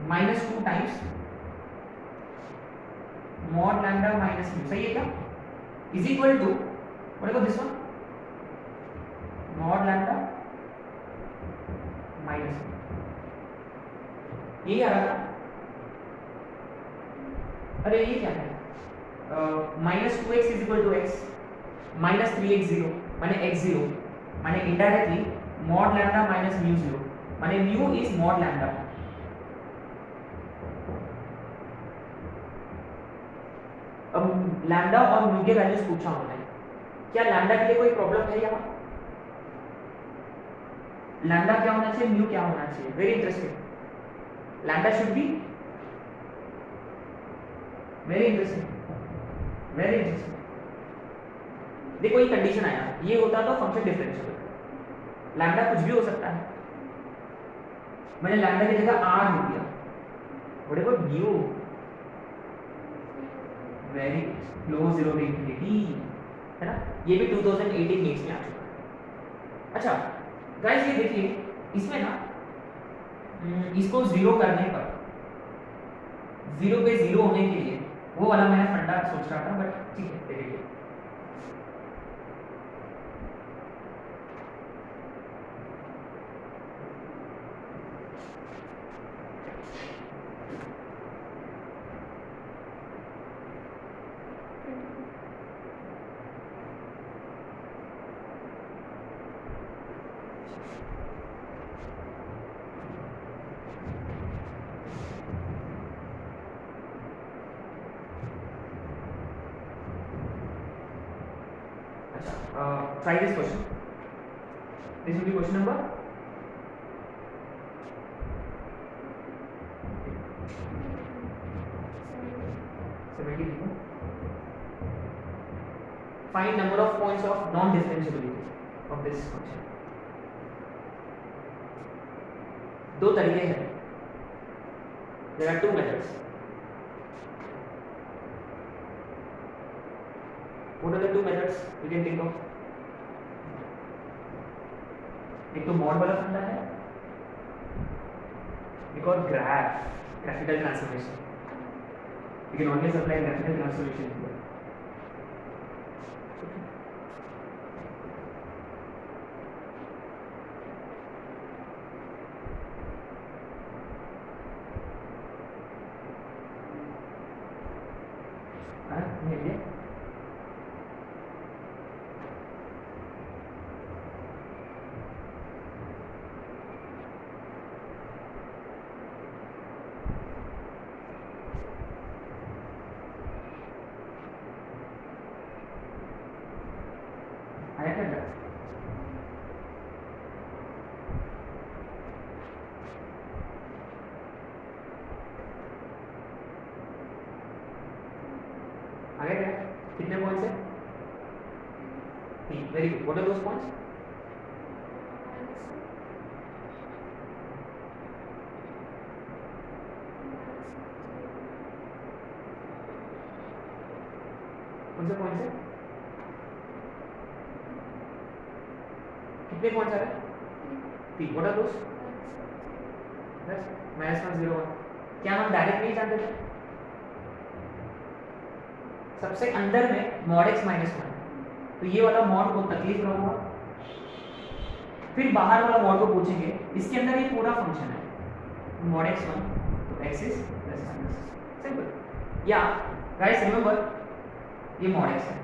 minus 2 times mod lambda minus mu, सही है क्या, is equal to what about this one mod lambda minus, यही आ रहा था। अरे ये क्या है, minus 2x is equal to x minus 3x 0 माने x 0 माने indirectly mod lambda minus mu 0 माने म्यू इज मॉड लैम्डा। अब लैम्डा और म्यू के वैल्यूज पूछा उन्होंने, क्या लैम्डा के लिए कोई प्रॉब्लम है यहाँ, लैम्डा क्या होना चाहिए, म्यू क्या होना चाहिए, very interesting, lambda should be very interesting, very interesting. देखो ये कंडीशन आया, ये होता तो फंक्शन डिफरेंशिएबल, लैम्डा कुछ भी हो सकता है, मैंने लैम्डा की जगह r लिख दिया, what about mu, very close 0 to infinity, है ना, ये भी 2018 नीट्स में आ चुका है। अच्छा गाइस ये देखिए, इसमें ना इसको जीरो करने पर, जीरो पे जीरो होने के लिए वो वाला मैंने फंडा सोच रहा था, बट ठीक है देखिए, try this question. This will be question number 70. Find number of points of non-differentiability of this function. दो तरीके हैं, there are two methods. What are the two methods you can think of? एक तो mod वाला फंडा है, एक और graphical transformation, you can always apply graphical transformation here. ये आया क्या? आ गया क्या? कितने पॉइंट्स है? 3. Very good. What are those points? कौन से पॉइंट्स है? कितने पॉइंट्स आ रहे हैं? 3. What are those? बस -1 0 1. क्या हम डायरेक्ट नहीं जानते थे? सबसे अंदर में mod x -1, तो ये वाला मॉड को तकलीफ ना होगा. फिर बाहर वाला मॉड को पूछेंगे, इसके अंदर ये पूरा फंक्शन है mod x1, तो x is plus minus. Simple. या गाइस रिमेंबर, ये mod x है.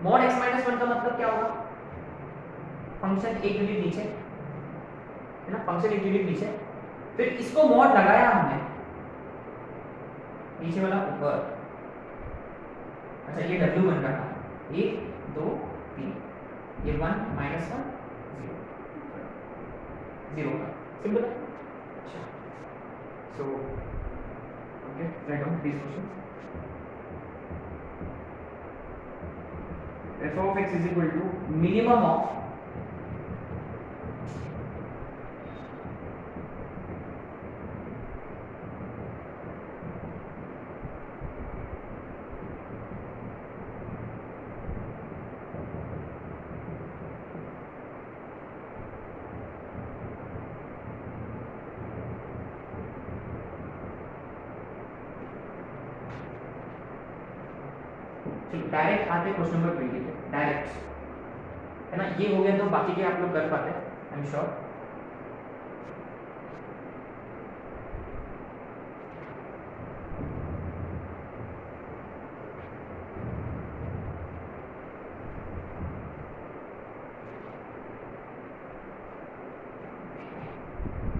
mod x -1 का मतलब क्या होगा? फंक्शन एक यूनिट नीचे है ना, फंक्शन एक यूनिट नीचे, फिर इसको मॉड लगाया हमने नीचे वाला ऊपर. अच्छा ये w बन रहा है 1 2 3, ये 1 -1 0 0 का. सिंपल है. अच्छा so okay, write down this question. f of x is equal to minimum of direct आते क्वेश्चन नंबर 20 पे डायरेक्ट है ना. ये हो गया तो बाकी के आप लोग कर पाते हैं, आई एम श्योर.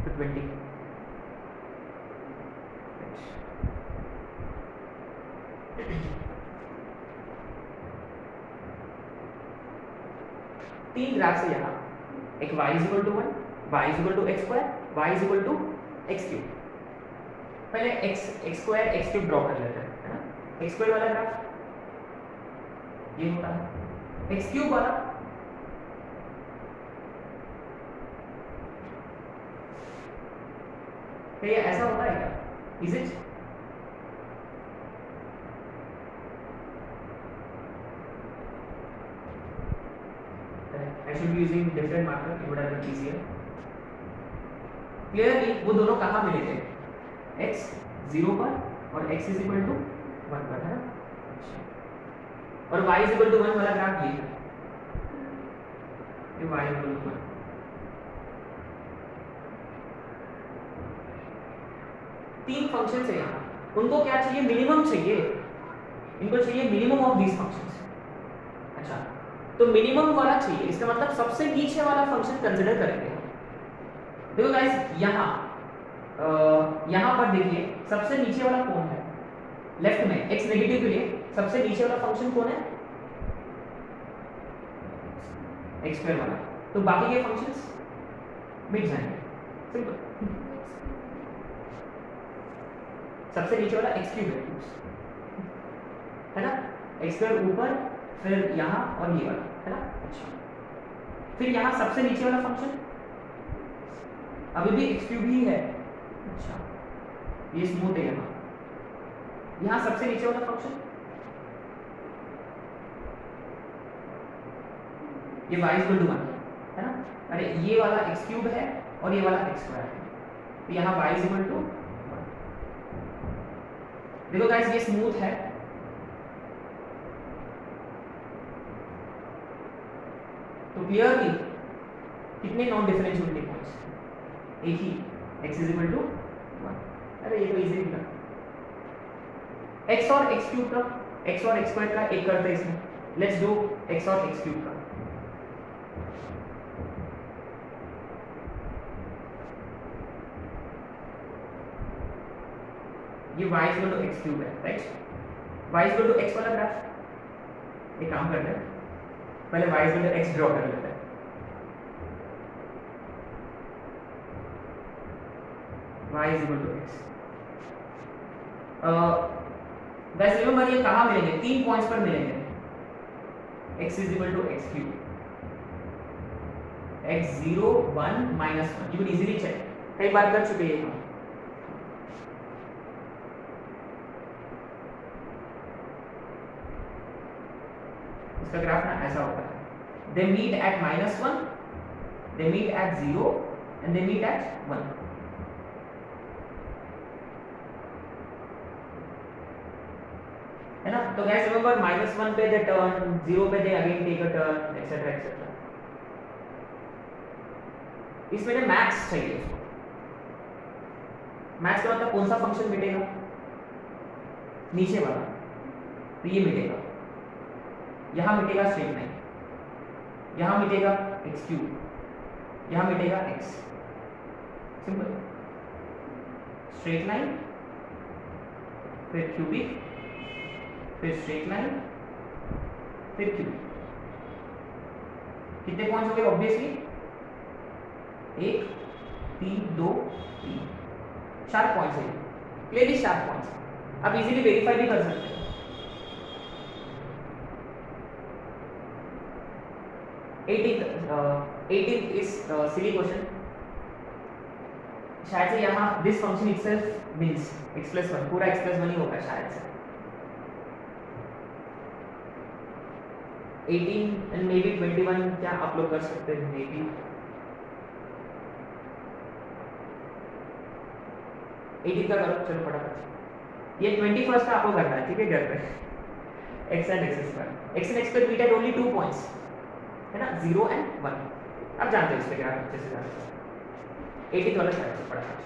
तो 20 तीन ग्राफ से यहाँ एक y = 1, y = x², y = x³. पहले x² x³ ड्रॉ कर लेते हैं, है ना. x² वाला ग्राफ ये होता है, x³ वाला क्या ये ऐसा होता है क्या? Is it? I should be using different marker, it would have been easier. Clearly वो दोनों कहाँ मिले थे? x 0 पर और x = 1 पर, है ना. और y = 1 वाला ग्राफ ये है, ये y = 1. तीन फंक्शन है यहाँ, उनको क्या चाहिए? मिनिमम चाहिए. इनको चाहिए मिनिमम ऑफ दीज फंक्शंस. अच्छा तो मिनिमम वाला चाहिए, इसका मतलब सबसे नीचे वाला फंक्शन कंसीडर करेंगे. देखो गाइस यहाँ पर देखिए सबसे नीचे वाला कौन है? लेफ्ट में x नेगेटिव के लिए सबसे नीचे वाला फंक्शन कौन है? x² वाला. तो बाकी के फंक्शंस मिट जाएंगे. सिंपल. सबसे नीचे वाला x³ है ना, x² ऊपर, फिर यहाँ और ये वाला, है ना. अच्छा फिर यहाँ सबसे नीचे वाला फंक्शन अभी भी x³ ही है. अच्छा ये स्मूथ है. यहाँ सबसे नीचे वाला फंक्शन ये y = 1 है ना. अरे ये वाला x³ है और ये वाला x² है, तो यहाँ y = 1. देखो गाइस ये स्मूथ है. तो क्लियरली कितने नॉन डिफरेंशिएबल पॉइंट्स? एक ही, x = 1. अरे ये तो इजी था. x और x³ का, x और x² का एक करते हैं इसमें. लेट्स डू x और x³ का. ये y = x³ है, राइट. y = x वाला ग्राफ एक काम करते हैं, पहले y equal to x draw कर लेते हैं। y equal to x। Guys remember ये कहाँ मिलेंगे? 3 पॉइंट्स पर मिलेंगे। x equal to x cube, x0 1 -1। You can easily check, कई बार कर चुके हैं हम। इसका ग्राफ ना ऐसा होता है, they meet at -1, they meet at 0 and they meet at 1। है ना? तो गाइस रिमेंबर -1 पे दे टर्न, 0 पे they again take a turn, etcetera etcetera. इसमें ना मैक्स चाहिए उसको। मैक्स का मतलब कौन सा फंक्शन मिटेगा? नीचे वाला, तो ये मिटेगा। यहाँ मिटेगा स्ट्रेट लाइन, यहाँ मिटेगा एक्स क्यूब, यहाँ मिटेगा एक्स। सिंपल। स्ट्रेट लाइन, फिर क्यूबिक, फिर स्ट्रेट लाइन, फिर क्यूबिक। कितने पॉइंट्स हो गए? ऑब्वियसली 1 3 2 3 4 पॉइंट्स है, क्लियरली 4 पॉइंट्स। आप इजीली वेरीफाई भी कर सकते हैं। 18th is silly question. शायद से यहाँ this function itself means x+1, पूरा x+1 ही होगा शायद से। 18 एंड मे बी 21 क्या आप लोग कर सकते हैं? मे बी 18 का करो, चलो फटाफट। ये 21st का आपको करना है, ठीक है? घर पे x and x², x and x² meet at only 2 points, है ना? 0 and 1। अब जानते हैं इस पे क्या अच्छे से जानते हैं। 18 वाला फटाफट।